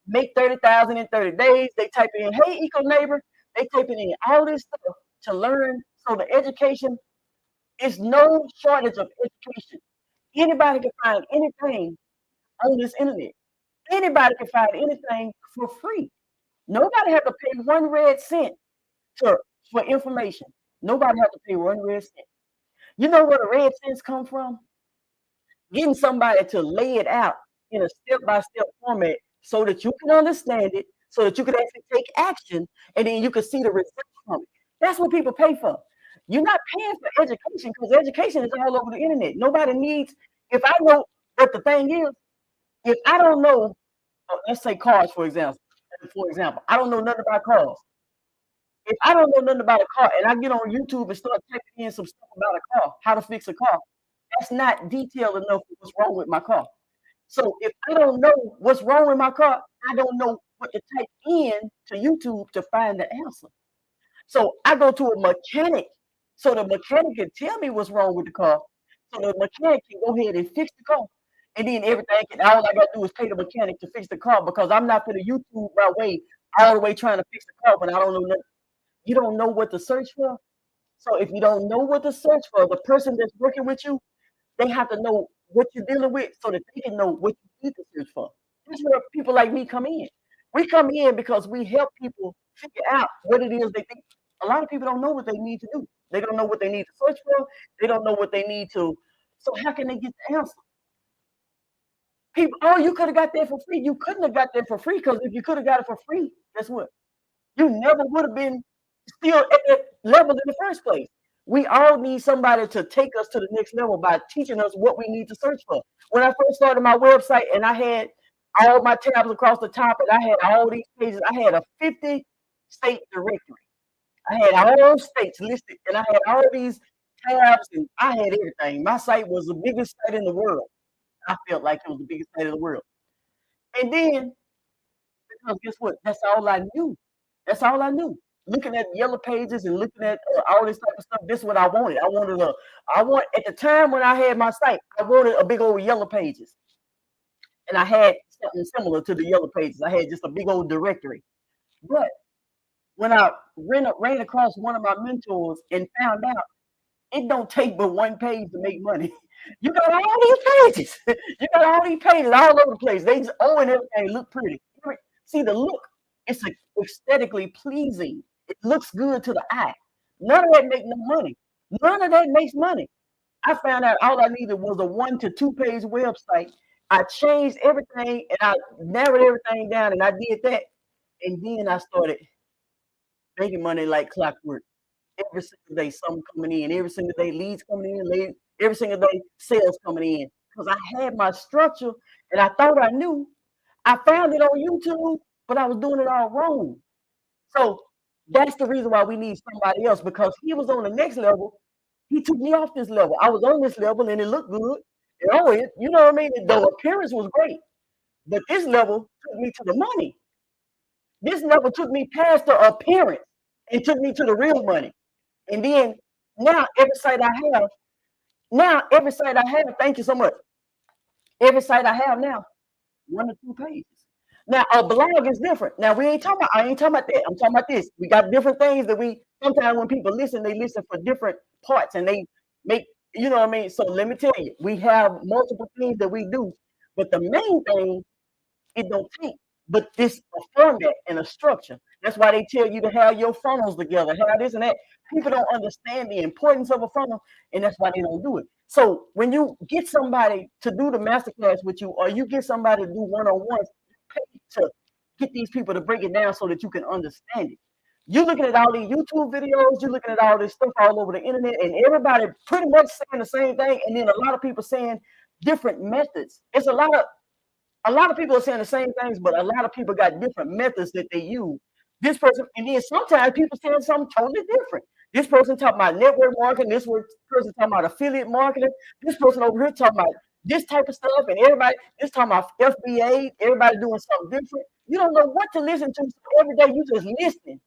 make 30,000 in 30 days. They typing in, hey, eco neighbor. They typing in all this stuff to learn. So the education is no shortage of education. Anybody can find anything on this internet. Anybody can find anything for free. Nobody have to pay 1 red cent for information. Nobody have to pay 1 red cent. You know where the red cents come from? Getting somebody to lay it out in a step-by-step format so that you can understand it, so that you can actually take action, and then you can see the results from it. That's what people pay for. You're not paying for education, because education is all over the internet. Nobody needs, if I know what the thing is, if I don't know, let's say cars, for example, I don't know nothing about cars. If I don't know nothing about a car and I get on YouTube and start typing in some stuff about a car, how to fix a car, that's not detailed enough for what's wrong with my car. So if I don't know what's wrong with my car, I don't know what to type in to YouTube to find the answer. So I go to a mechanic so the mechanic can tell me what's wrong with the car. So the mechanic can go ahead and fix the car. And then all I gotta do is pay the mechanic to fix the car, because I'm not gonna YouTube my way all the way trying to fix the car when I don't know nothing. You don't know what to search for. So if you don't know what to search for, the person that's working with you, they have to know what you're dealing with so that they can know what you need to search for. That's where people like me come in. We come in because we help people figure out what it is they think. A lot of people don't know what they need to do. They don't know what they need to search for. They don't know what they need to. So how can they get the answer? People, oh, you could have got that for free. You couldn't have got that for free, because if you could have got it for free, guess what? You never would have been still at that level in the first place. We all need somebody to take us to the next level by teaching us what we need to search for. When I first started my website and I had all my tabs across the top and I had all these pages, I had a 50-state directory. I had all those states listed and I had all these tabs and I had everything. My site was the biggest site in the world. I felt like it was the biggest site in the world. And then, because guess what? That's all I knew. That's all I knew. Looking at yellow pages and looking at all this type of stuff, this is what I wanted. At the time when I had my site, I wanted a big old yellow pages. And I had something similar to the yellow pages. I had just a big old directory. But when I ran across one of my mentors and found out it don't take but one page to make money. You got all these pages. You got all these pages all over the place. They just own everything, look pretty. See the look. It's aesthetically pleasing. It looks good to the eye. None of that makes no money. None of that makes money. I found out all I needed was a 1 to 2 page website. I changed everything and I narrowed everything down and I did that. And then I started making money like clockwork. Every single day, something coming in. Every single day, leads coming in. Every single day, sales coming in. Because I had my structure and I thought I knew. I found it on YouTube, but I was doing it all wrong. So that's the reason why we need somebody else, because he was on the next level. He took me off this level. I was on this level and it looked good. And oh, you know what I mean? The appearance was great. But this level took me to the money. This level took me past the appearance and took me to the real money. And then now every site I have, thank you so much. Every site I have now, 1 to 2 pages. Now a blog is different. Now I ain't talking about that. I'm talking about this. We got different things that we sometimes when people listen, they listen for different parts and they make, you know what I mean? So let me tell you, we have multiple things that we do, but the main thing it don't take but this a format and a structure. That's why they tell you to have your funnels together, have this and that. People don't understand the importance of a funnel, and that's why they don't do it. So when you get somebody to do the masterclass with you, or you get somebody to do one-on-ones, pay to get these people to break it down so that you can understand it. You're looking at all these YouTube videos, you're looking at all this stuff all over the internet, and everybody pretty much saying the same thing, and then a lot of people saying different methods. It's a lot of people are saying the same things, but a lot of people got different methods that they use. This person, and then sometimes people saying something totally different. This person talking about network marketing, this person talking about affiliate marketing, this person over here talking about this type of stuff, and everybody this talking about FBA, everybody doing something different. You don't know what to listen to, so every day you just listening.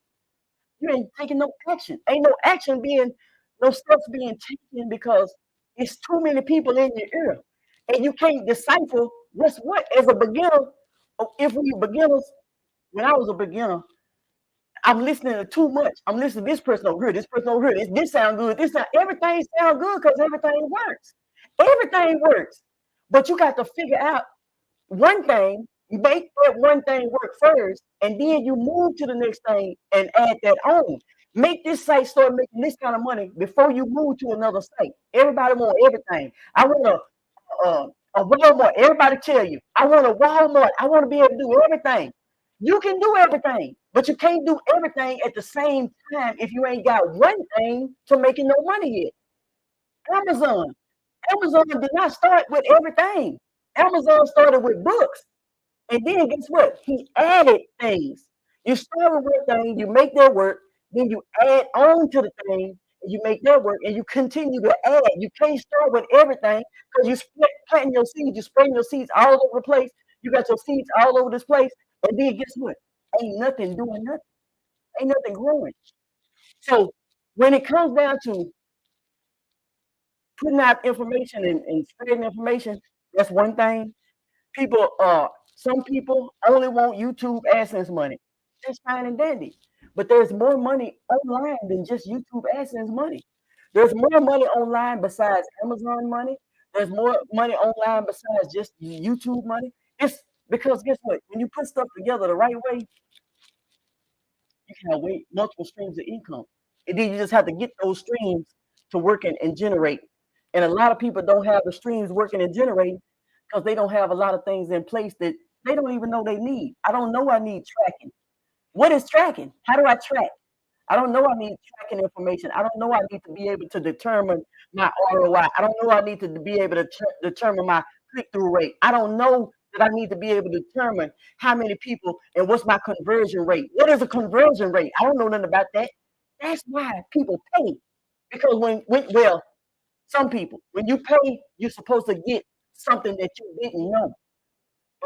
You ain't taking no action. Ain't no action no steps being taken because it's too many people in your ear. And you can't decipher what's what as a beginner. If we beginners, when I was a beginner, I'm listening to too much. I'm listening to this person over here, this person over here. This sound good. Everything sound good because everything works. Everything works. But you got to figure out one thing, make that one thing work first, and then you move to the next thing and add that on. Make this site start making this kind of money before you move to another site. Everybody want everything. I want a Walmart. Everybody tell you, I want a Walmart. I want to be able to do everything. You can do everything, but you can't do everything at the same time if you ain't got one thing to making no money yet. Amazon. Amazon did not start with everything. Amazon started with books. And then guess what? He added things. You start with one thing, you make that work, then you add on to the thing, and you make that work, and you continue to add. You can't start with everything because you planting your seeds, you spreading your seeds all over the place. You got your seeds all over this place, and then guess what? Ain't nothing doing nothing. Ain't nothing growing. So when it comes down to putting out information and spreading information, that's one thing. Some people only want YouTube AdSense money. That's fine and dandy. But there's more money online than just YouTube AdSense money. There's more money online besides Amazon money. There's more money online besides just YouTube money. It's because guess what? When you put stuff together the right way, you can have multiple streams of income. And then you just have to get those streams to working and generate. And a lot of people don't have the streams working and generating because they don't have a lot of things in place that they don't even know they need. I don't know I need tracking. What is tracking? How do I track? I don't know I need tracking information. I don't know I need to be able to determine my ROI. I don't know I need to be able to determine my click-through rate. I don't know that I need to be able to determine how many people and what's my conversion rate. What is a conversion rate? I don't know nothing about that. That's why people pay. Because some people, when you pay, you're supposed to get something that you didn't know.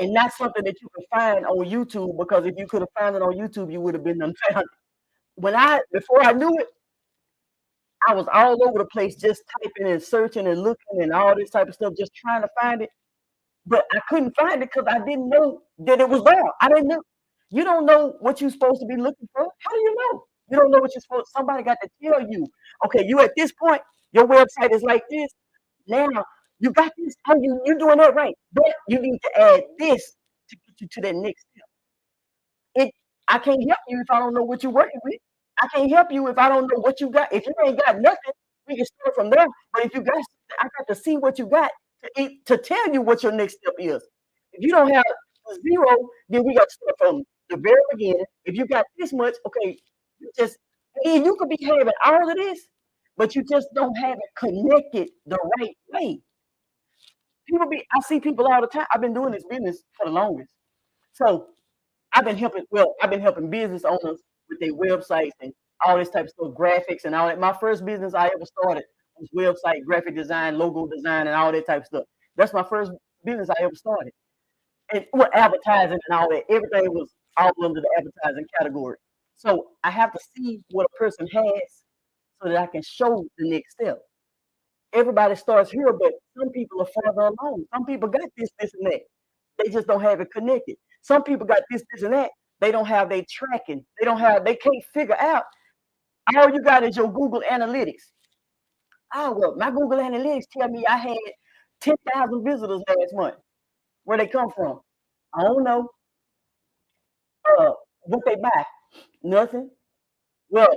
And not something that you can find on YouTube, because if you could have found it on YouTube, you would have been unfound. Before I knew it, I was all over the place just typing and searching and looking and all this type of stuff, just trying to find it. But I couldn't find it because I didn't know that it was there. I didn't know. You don't know what you're supposed to be looking for. How do you know? You don't know what you're supposed. Somebody got to tell you. Okay, you at this point, your website is like this. Now you got this. You're doing that right. But you need to add this to get you to that next step. it I can't help you if I don't know what you're working with. I can't help you if I don't know what you got. If you ain't got nothing, we can start from there. But if you got something, I got to see what you got to tell you what your next step is. If you don't have a zero, then we got to start from the very beginning. If you got this much, okay, you just and you could be having all of this, but you just don't have it connected the right way. I see people all the time. I've been doing this business for the longest. So I've been helping business owners with their websites and all this type of stuff, graphics and all that. My first business I ever started was website, graphic design, logo design, and all that type of stuff. That's my first business I ever started. And with advertising and all that, everything was all under the advertising category. So I have to see what a person has so that I can show the next step. Everybody starts here, but some people are farther along. Some people got this, and that. They just don't have it connected. Some people got this, and that. They don't have their tracking. They can't figure out. All you got is your Google Analytics. Oh, well, my Google Analytics tell me I had 10,000 visitors last month. Where they come from? I don't know. What they buy? Nothing. Well,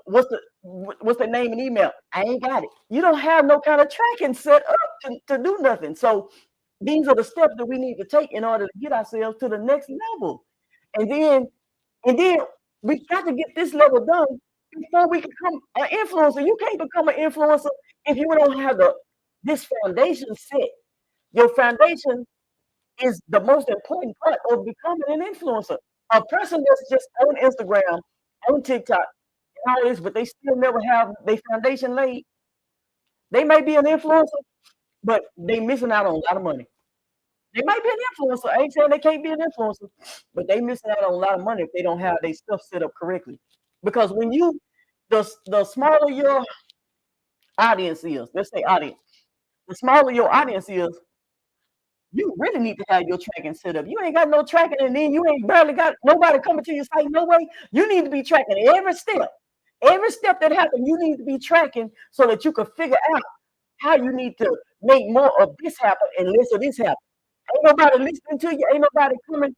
what's the name and email? I ain't got it. You don't have no kind of tracking set up to do nothing. So these are the steps that we need to take in order to get ourselves to the next level. And then we got to get this level done before we can become an influencer. You can't become an influencer if you don't have this foundation set. Your foundation is the most important part of becoming an influencer. A person that's just on Instagram, on TikTok, and all this, but they still never have their foundation laid. They may be an influencer, but they missing out on a lot of money. They might be an influencer. I ain't saying they can't be an influencer, but they missing out on a lot of money if they don't have their stuff set up correctly. Because when the smaller your audience is, let's say audience, the smaller your audience is, you really need to have your tracking set up. You ain't got no tracking, and then you ain't barely got nobody coming to your site. No way. You need to be tracking every step. Every step that happens, you need to be tracking so that you can figure out how you need to make more of this happen and less of this happen. Ain't nobody listening to you. Ain't nobody coming.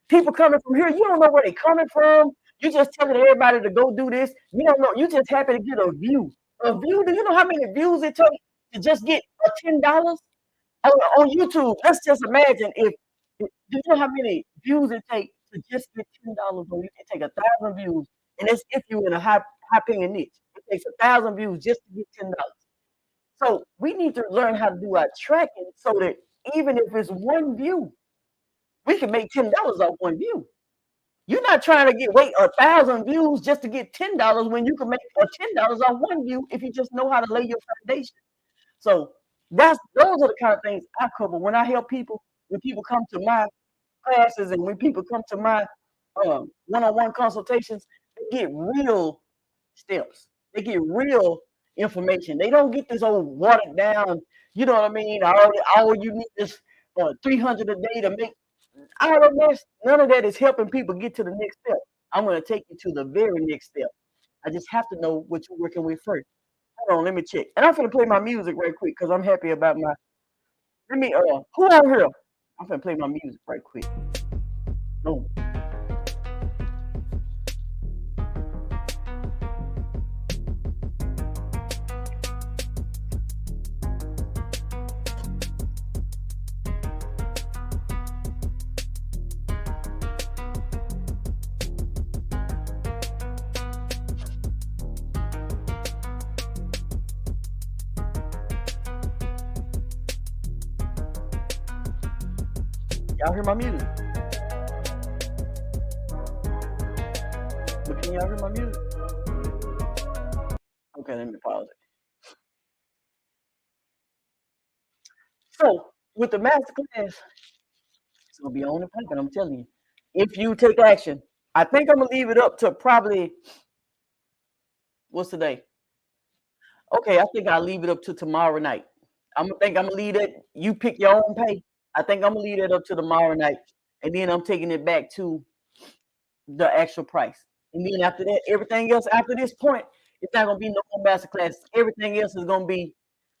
People coming from here. You don't know where they coming from. You just telling everybody to go do this. You don't know. You just happy to get a view. A view. Do you know how many views it takes to just get $10 on YouTube? Let's just imagine if. Do you know how many views it takes to just get $10 on YouTube? It take 1,000 views, and that's if you're in a high paying niche. It takes 1,000 views just to get $10. So we need to learn how to do our tracking so that even if it's one view, we can make $10 off one view. You're not trying to wait 1,000 views just to get $10 when you can make $10 off one view if you just know how to lay your foundation. So those are the kind of things I cover when I help people. When people come to my classes and when people come to my one-on-one consultations, they get real steps. They get real information. They don't get this old watered down. You know what I mean? All you need is 300 a day to make. All of that, none of that is helping people get to the next step. I'm going to take you to the very next step. I just have to know what you're working with first. Hold on, let me check. And I'm going to play my music right quick because I'm happy about my. Who on here? I'm going to play my music right quick. Boom. Y'all hear my music? But can y'all hear my music? Okay, let me pause it. So with the masterclass, it's gonna be on the paper. I'm telling you, if you take action, I think I'm gonna leave it up to probably what's today? Okay, I think I'll leave it up to tomorrow night. I'm gonna leave that. You pick your own pay. I think I'm gonna leave that up to tomorrow night, and then I'm taking it back to the actual price. And then after that, everything else after this point, it's not gonna be no more masterclass. Everything else is gonna be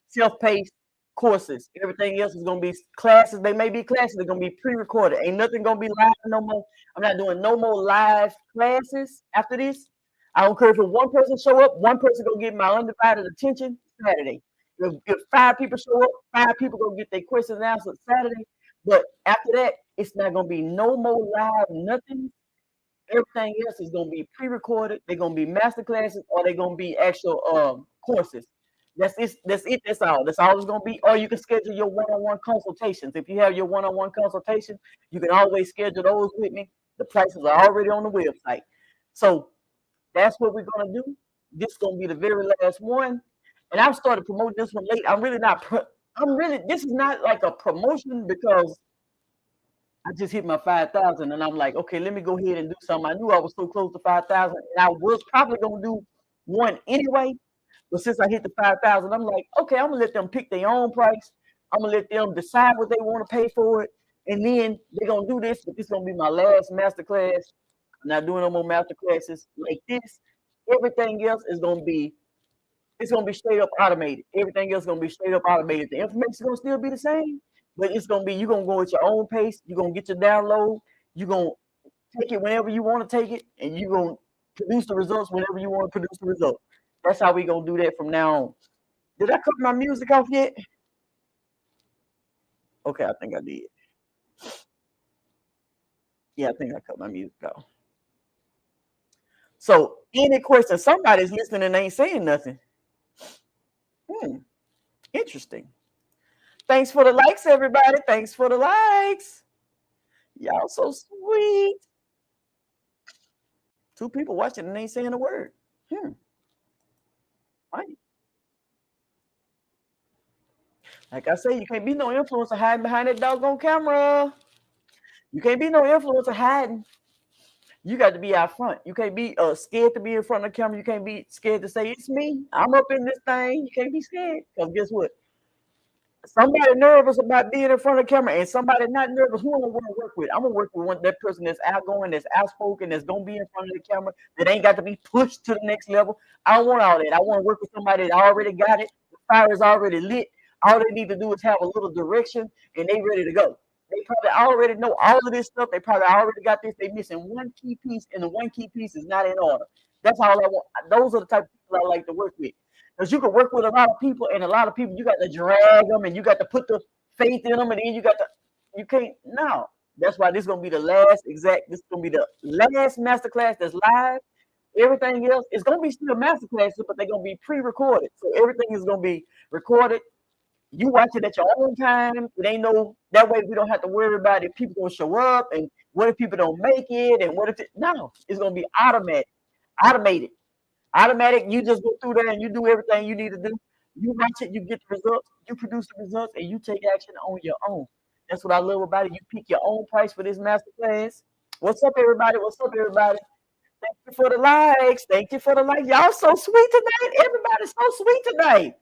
self-paced courses. Everything else is gonna be classes. They may be classes. They're gonna be pre-recorded. Ain't nothing gonna be live no more. I'm not doing no more live classes after this. I don't care if one person show up, one person gonna get my undivided attention Saturday. If 5 people show up, 5 people gonna get their questions answered Saturday. But after that, it's not gonna be no more live nothing. Everything else is gonna be pre-recorded. They're gonna be master classes or they're gonna be actual courses. That's it. That's it. That's all. That's all it's gonna be. Or you can schedule your one-on-one consultations. If you have your one-on-one consultation, you can always schedule those with me. The prices are already on the website. So that's what we're gonna do. This is gonna be the very last one. And I've started promoting this one late. I'm really not. This is not like a promotion because I just hit my 5,000 and I'm like, okay, let me go ahead and do something. I knew I was so close to 5,000 and I was probably gonna do one anyway. But since I hit the 5,000, I'm like, okay, I'm gonna let them pick their own price. I'm gonna let them decide what they want to pay for it, and then they're gonna do this. But this is gonna be my last master class. I'm not doing no more master classes like this. Everything else is gonna be, it's gonna be straight up automated. Everything else is gonna be straight up automated. The information is gonna still be the same, but it's gonna be, you're gonna go at your own pace. You're gonna get your download. You're gonna take it whenever you want to take it, and you're gonna produce the results whenever you want to produce the results. That's how we gonna do that from now on. Did I cut my music off yet? Okay, I think I did. Yeah, I think I cut my music off. So, any questions? Somebody's listening and ain't saying nothing. Interesting. Thanks for the likes, everybody. Thanks for the likes. Y'all so sweet. 2 people watching and ain't saying a word. Right. Like I say, you can't be no influencer hiding behind that doggone camera. You can't be no influencer hiding. You got to be out front. You can't be scared to be in front of the camera. You can't be scared to say, it's me. I'm up in this thing. You can't be scared. Because guess what? Somebody nervous about being in front of the camera and somebody not nervous, who am I want to work with? I'm going to work with that person that's outgoing, that's outspoken, that's going to be in front of the camera, that ain't got to be pushed to the next level. I don't want all that. I want to work with somebody that already got it. The fire is already lit. All they need to do is have a little direction and they ready to go. They probably already know all of this stuff. They probably already got this. They missing one key piece, and the one key piece is not in order. That's all I want. Those are the type of people I like to work with. Because you can work with a lot of people, and a lot of people you got to drag them, and you got to put the faith in them, and then you can't. No, that's why this is gonna be the last exact. This is gonna be the last masterclass that's live. Everything else is gonna be still masterclasses, but they're gonna be pre-recorded. So everything is gonna be recorded. You watch it at your own time. It ain't no that way. We don't have to worry about if people gonna show up and what if people don't make it and what if no. It's gonna be automated. Automatic, you just go through there and you do everything you need to do. You watch it, you get the results, you produce the results, and you take action on your own. That's what I love about it. You pick your own price for this master class. What's up, everybody? What's up, everybody? Thank you for the likes. Thank you for the likes. Y'all so sweet tonight. Everybody's so sweet tonight.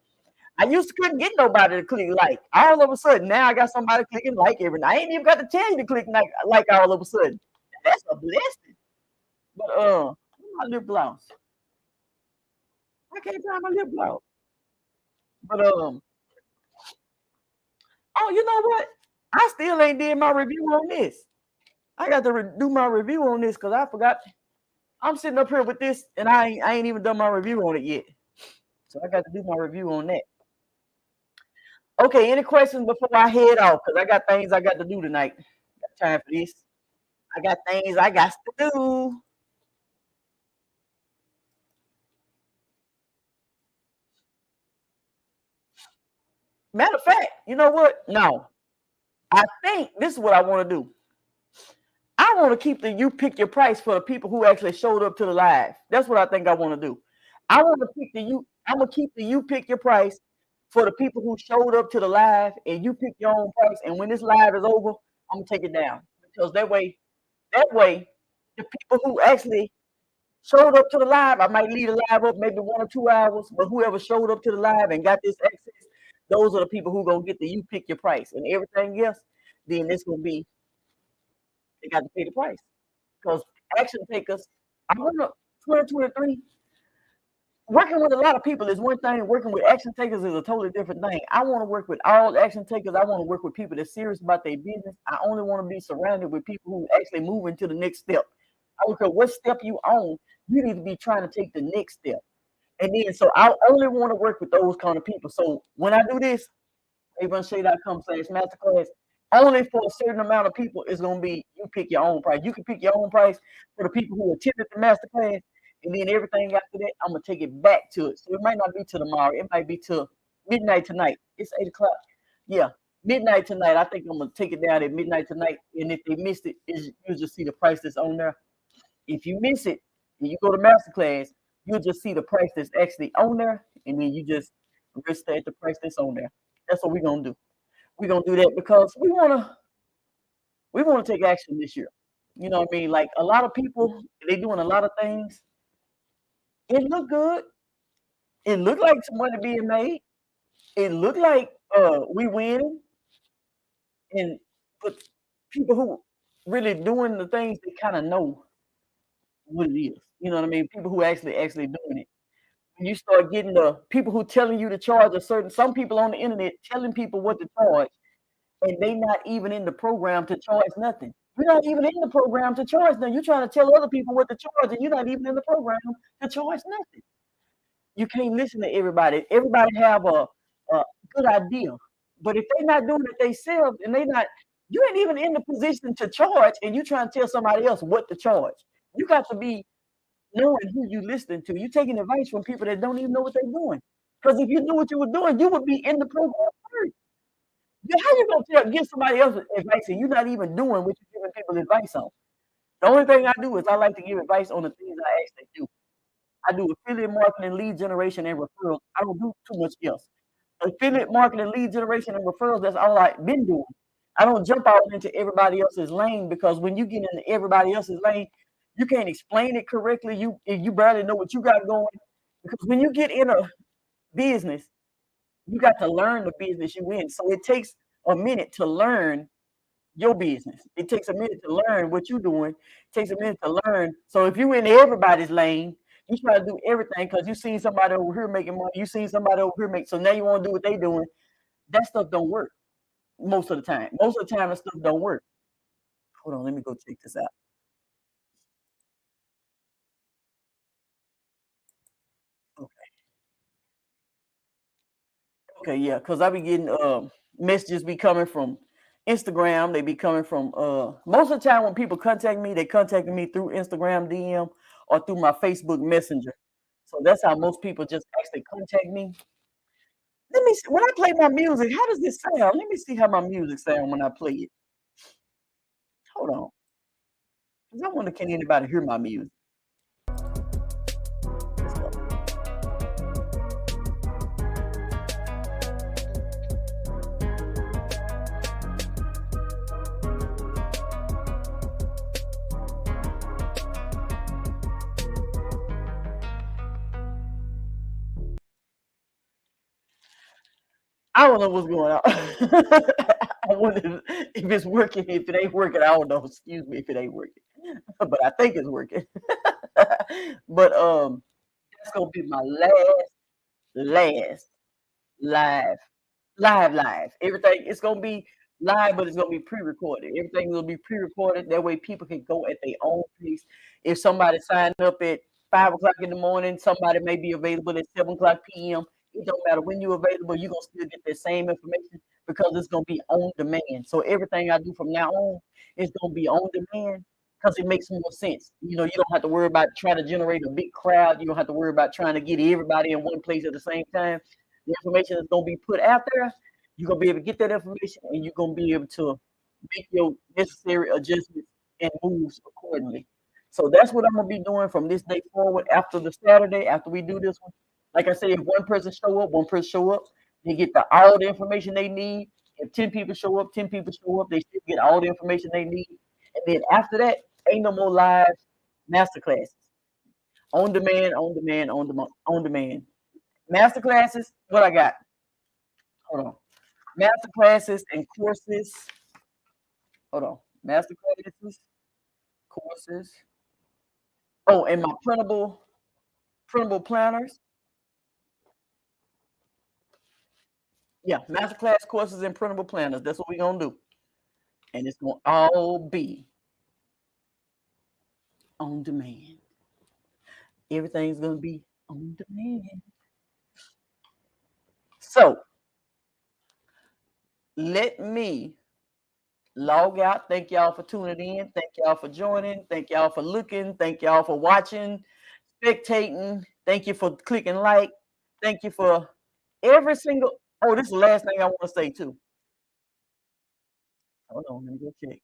I used to couldn't get nobody to click like. All of a sudden, now I got somebody clicking like every night. I ain't even got to tell you to click like all of a sudden. That's a blessing. But my lip gloss. I can't find my lip gloss. But oh, you know what? I still ain't did my review on this. I got to do my review on this because I forgot. I'm sitting up here with this, and I ain't even done my review on it yet. So I got to do my review on that. Okay, any questions before I head off? Because I got things I got to do tonight. Got time for this. I got things I got to do. Matter of fact, you know what? No. I think this is what I want to do. I want to keep the you pick your price for the people who actually showed up to the live. That's what I think I want to do. I want to pick the you. I'm gonna keep the you pick your price for the people who showed up to the live, and you pick your own price. And when this live is over, I'm gonna take it down because that way, the people who actually showed up to the live, I might leave the live up maybe 1 or 2 hours, but whoever showed up to the live and got this access, those are the people who gonna get the you pick your price and everything else. Then it's gonna be they got to pay the price because action takers. I'm gonna 2023. Working with a lot of people is one thing. Working with action takers is a totally different thing. I want to work with all action takers. I want to work with people that's serious about their business. I only want to be surrounded with people who actually move into the next step. I don't care what step you own, you need to be trying to take the next step. And then, so I only want to work with those kind of people. So when I do this, Raevonshae.com/masterclass, only for a certain amount of people is going to be, you pick your own price. You can pick your own price for the people who attended the masterclass. And then everything after that, I'm going to take it back to it. So it might not be to tomorrow. It might be to midnight tonight. It's 8 o'clock. Yeah, midnight tonight. I think I'm going to take it down at midnight tonight. And if they missed it, you'll just see the price that's on there. If you miss it and you go to masterclass, you'll just see the price that's actually on there, and then you just register at the price that's on there. That's what we're gonna do. We're gonna do that because we wanna take action this year. You know what I mean? Like a lot of people, they doing a lot of things. It look good. It look like some money being made. It look like we winning, and but people who really doing the things they kind of know what it is. You know what I mean? People who actually doing it. When you start getting the people who telling you to charge a certain, some people on the internet telling people what to charge, and they not even in the program to charge nothing. You're not even in the program to charge nothing. You're trying to tell other people what to charge, and you're not even in the program to charge nothing. You can't listen to everybody. Everybody have a good idea, but if they're not doing it themselves, and they not, you ain't even in the position to charge, and you trying to tell somebody else what to charge. You got to be knowing who you listening to. You taking advice from people that don't even know what they're doing. Because if you knew what you were doing, you would be in the program first. How you gonna give somebody else advice and you're not even doing what you're giving people advice on? The only thing I do is I like to give advice on the things I actually do. I do affiliate marketing, lead generation, and referrals. I don't do too much else. Affiliate marketing, lead generation, and referrals, that's all I've been doing. I don't jump out into everybody else's lane because when you get into everybody else's lane, you can't explain it correctly. You barely know what you got going. Because when you get in a business, you got to learn the business you in. So it takes a minute to learn your business. It takes a minute to learn what you're doing. It takes a minute to learn. So if you're in everybody's lane, you try to do everything because you seen somebody over here making money. You seen somebody over here make. So now you want to do what they doing. That stuff don't work most of the time. Most of the time, that stuff don't work. Hold on, let me go check this out. Okay, okay, yeah, because I be getting messages be coming from Instagram. They be coming from most of the time when people contact me, they contacting me through Instagram DM or through my Facebook Messenger. So that's how most people just actually contact me. Let me see, when I play my music, how does this sound? Let me see how my music sound when I play it. Hold on, because I wonder can anybody hear my music? Let's go. I don't know what's going on. I wonder if it's working. If it ain't working, I don't know. Excuse me if it ain't working, but I think it's working. But that's gonna be my last live, live. Everything it's gonna be live, but it's gonna be pre-recorded. Everything will be pre-recorded. That way, people can go at their own pace. If somebody signed up at 5 o'clock in the morning, somebody may be available at 7 o'clock p.m. It don't matter when you're available. You're gonna still get that same information because it's gonna be on demand. So everything I do from now on is gonna be on demand because it makes more sense. You don't have to worry about trying to generate a big crowd. You don't have to worry about trying to get everybody in one place at the same time. The information is going to be put out there. You're going to be able to get that information and you're going to be able to make your necessary adjustments and moves accordingly. So that's what I'm going to be doing from this day forward after the Saturday, after we do this one. Like I said, if one person show up, they get all the information they need. If 10 people show up, 10 people show up, they still get all the information they need. And then after that, ain't no more live masterclasses. On demand, on demand, on demand, on demand. Master classes, what I got? Hold on. Master classes and courses. Hold on. Master classes, courses. Oh, and my printable planners. Yeah, masterclass courses and printable planners. That's what we're gonna do. And it's gonna all be on demand. Everything's gonna be on demand. So let me log out. Thank y'all for tuning in. Thank y'all for joining. Thank y'all for looking. Thank y'all for watching, spectating. Thank you for clicking like. Thank you for every single. Oh, this is the last thing I want to say too. Hold on, let me go check.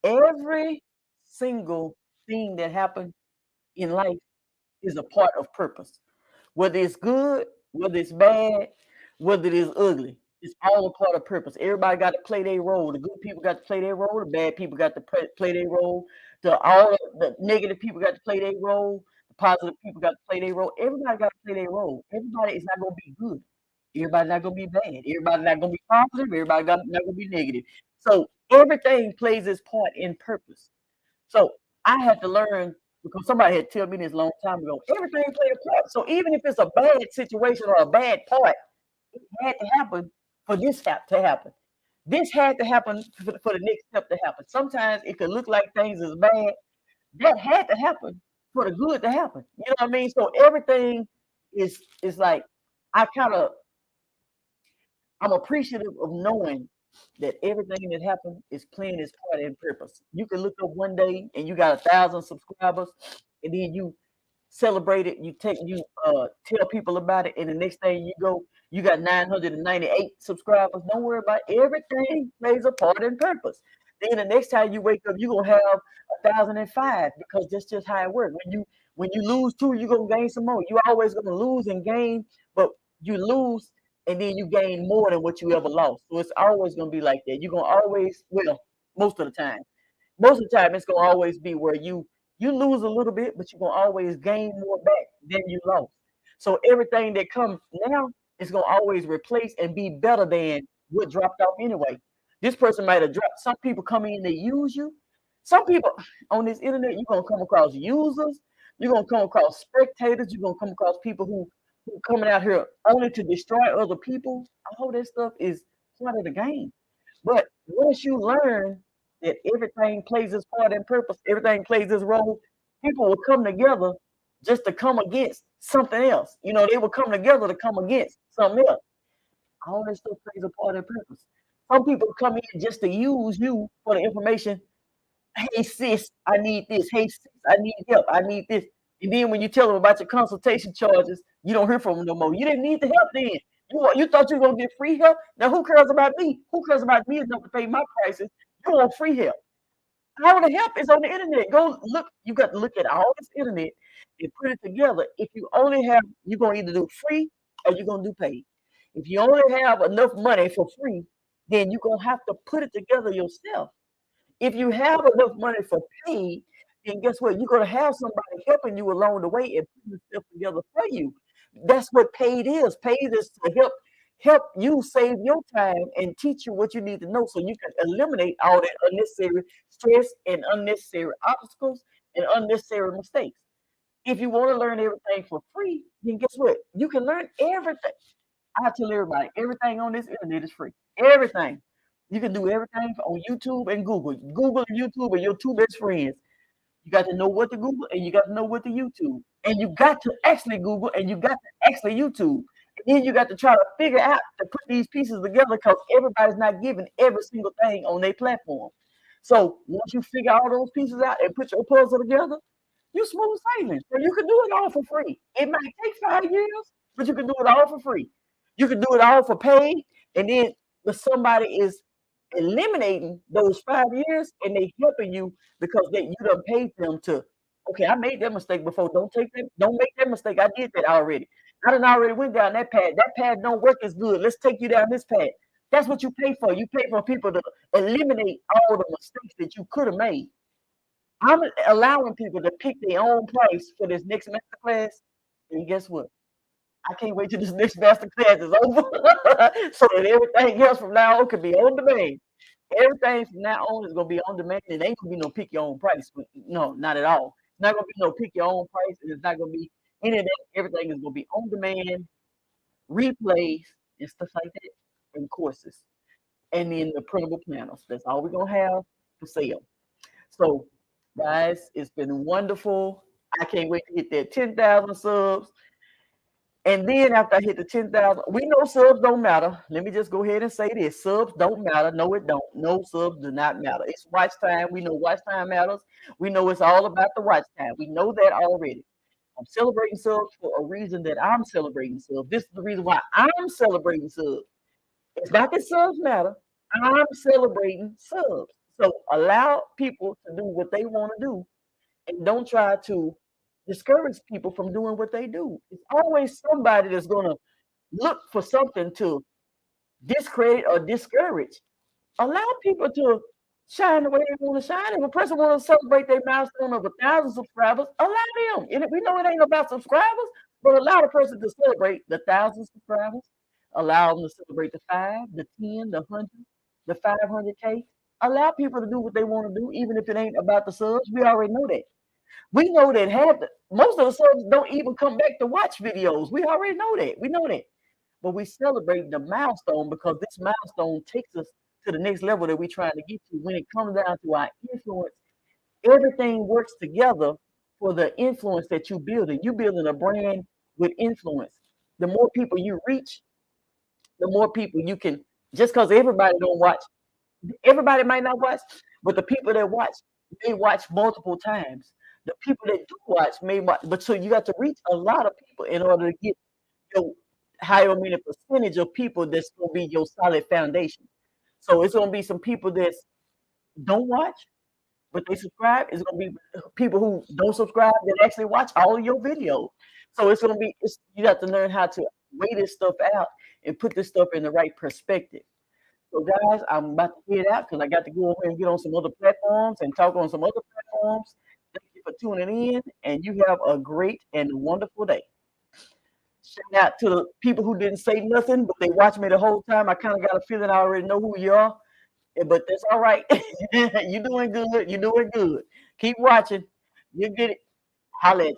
Every single thing that happened in life is a part of purpose. Whether it's good, whether it's bad, whether it is ugly, it's all a part of purpose. Everybody got to play their role. The good people got to play their role. The bad people got to play their role. All the negative people got to play their role. The positive people got to play their role. Everybody got to play their role. Everybody is not going to be good. Everybody's not going to be bad. Everybody's not going to be positive. Not going to be negative. So everything plays its part in purpose. So I had to learn because somebody had told me this a long time ago. Everything plays a part. So even if it's a bad situation or a bad part, it had to happen for this to happen. This had to happen for the next step to happen. Sometimes it could look like things is bad. That had to happen for the good to happen. You know what I mean? So everything is like I kind of I'm appreciative of knowing that everything that happened is playing its part in purpose. You can look up one day and you got 1,000 subscribers, and then you celebrate it. You tell people about it, and the next thing you go, you got 998 subscribers. Don't worry about it. Everything plays a part in purpose. Then the next time you wake up, you're gonna have 1,005 because that's just how it works. When you lose two, you're gonna gain some more. You're always gonna lose and gain, but you lose and then you gain more than what you ever lost. So it's always gonna be like that. You're gonna always, well, most of the time, most of the time it's gonna always be where you lose a little bit, but you're gonna always gain more back than you lost. So everything that comes now is gonna always replace and be better than what dropped off anyway. This person might have dropped. Some people come in to use you. Some people on this internet, you're gonna come across users, you're gonna come across spectators, you're gonna come across people who coming out here only to destroy other people. All that stuff is part of the game. But once you learn that everything plays its part in purpose, everything plays its role, people will come together just to come against something else. You know, they will come together to come against something else. All that stuff plays a part in purpose. Some people come in just to use you for the information. Hey sis, I need this. Hey sis, I need help. I need this. And then when you tell them about your consultation charges, you don't hear from them no more. You didn't need the help then. You thought you were gonna get free help. Now who cares about me? Who cares about me enough to pay my prices? You want free help. All the help is on the internet. Go look. You got to look at all this internet and put it together. If you only have, you're gonna either do free or you're gonna do paid. If you only have enough money for free, then you're gonna have to put it together yourself. If you have enough money for paid, then guess what? You're gonna have somebody helping you along the way and putting stuff together for you. That's what paid is. Paid is to help you save your time and teach you what you need to know so you can eliminate all that unnecessary stress and unnecessary obstacles and unnecessary mistakes. If you want to learn everything for free, then guess what? You can learn everything. I tell everybody, everything on this internet is free. Everything. You can do everything on YouTube and Google. Google and YouTube are your two best friends. You got to know what to Google and you got to know what to YouTube. And you got to actually Google and you got to actually YouTube. And then you got to try to figure out to put these pieces together because everybody's not giving every single thing on their platform. So once you figure all those pieces out and put your puzzle together, you smooth sailing. So you can do it all for free. It might take 5 years, but you can do it all for free. You can do it all for paid, and then if somebody is eliminating those 5 years and they helping you because you done paid them to. Okay, I made that mistake before. Don't make that mistake. I did that already. I done already went down that path. That path don't work as good. Let's take you down this path. That's what you pay for. You pay for people to eliminate all the mistakes that you could have made. I'm allowing people to pick their own price for this next masterclass. And guess what? I can't wait till this next masterclass is over so that everything else from now on can be on demand. Everything from now on is gonna be on demand. It ain't gonna be no pick your own price. No, not at all. It's not gonna be no pick your own price, and it's not gonna be any of that. Everything is gonna be on demand, replays, and stuff like that, and courses, and then the printable planners. That's all we're gonna have for sale. So, guys, it's been wonderful. I can't wait to hit that 10,000 subs. And then after I hit the 10,000, we know subs don't matter. Let me just go ahead and say this. Subs don't matter. No, it don't. No, subs do not matter. It's watch time. We know watch time matters. We know it's all about the watch time. We know that already. I'm celebrating subs for a reason that I'm celebrating subs. This is the reason why I'm celebrating subs. It's not that subs matter. I'm celebrating subs. So allow people to do what they want to do, and don't try to discourage people from doing what they do. It's always somebody that's going to look for something to discredit or discourage. Allow people to shine the way they want to shine. If a person wants to celebrate their milestone of 1,000 subscribers, allow them. And we know it ain't about subscribers, but allow the person to celebrate the 1,000 subscribers. Allow them to celebrate the 5, the 10, the 100, the 500K. Allow people to do what they want to do, even if it ain't about the subs. We already know that. We know that most of the subs don't even come back to watch videos. We already know that. We know that. But we celebrate the milestone because this milestone takes us to the next level that we're trying to get to. When it comes down to our influence, everything works together for the influence that you're building. You're building a brand with influence. The more people you reach, the more people you can, just because everybody don't watch, everybody might not watch, but the people that watch, they watch multiple times. The people that do watch may watch, but so you got to reach a lot of people in order to get your however many percentage of people that's going to be your solid foundation. So it's going to be some people that don't watch, but they subscribe. It's going to be people who don't subscribe that actually watch all of your videos. So it's going to be, you have to learn how to weigh this stuff out and put this stuff in the right perspective. So guys, I'm about to head out because I got to go over and get on some other platforms and talk on some other platforms. Thank you for tuning in, and you have a great and wonderful day. Shout out to the people who didn't say nothing, but they watched me the whole time. I kind of got a feeling I already know who you are, but that's all right. You're doing good. You're doing good. Keep watching. You get it. Holla at you.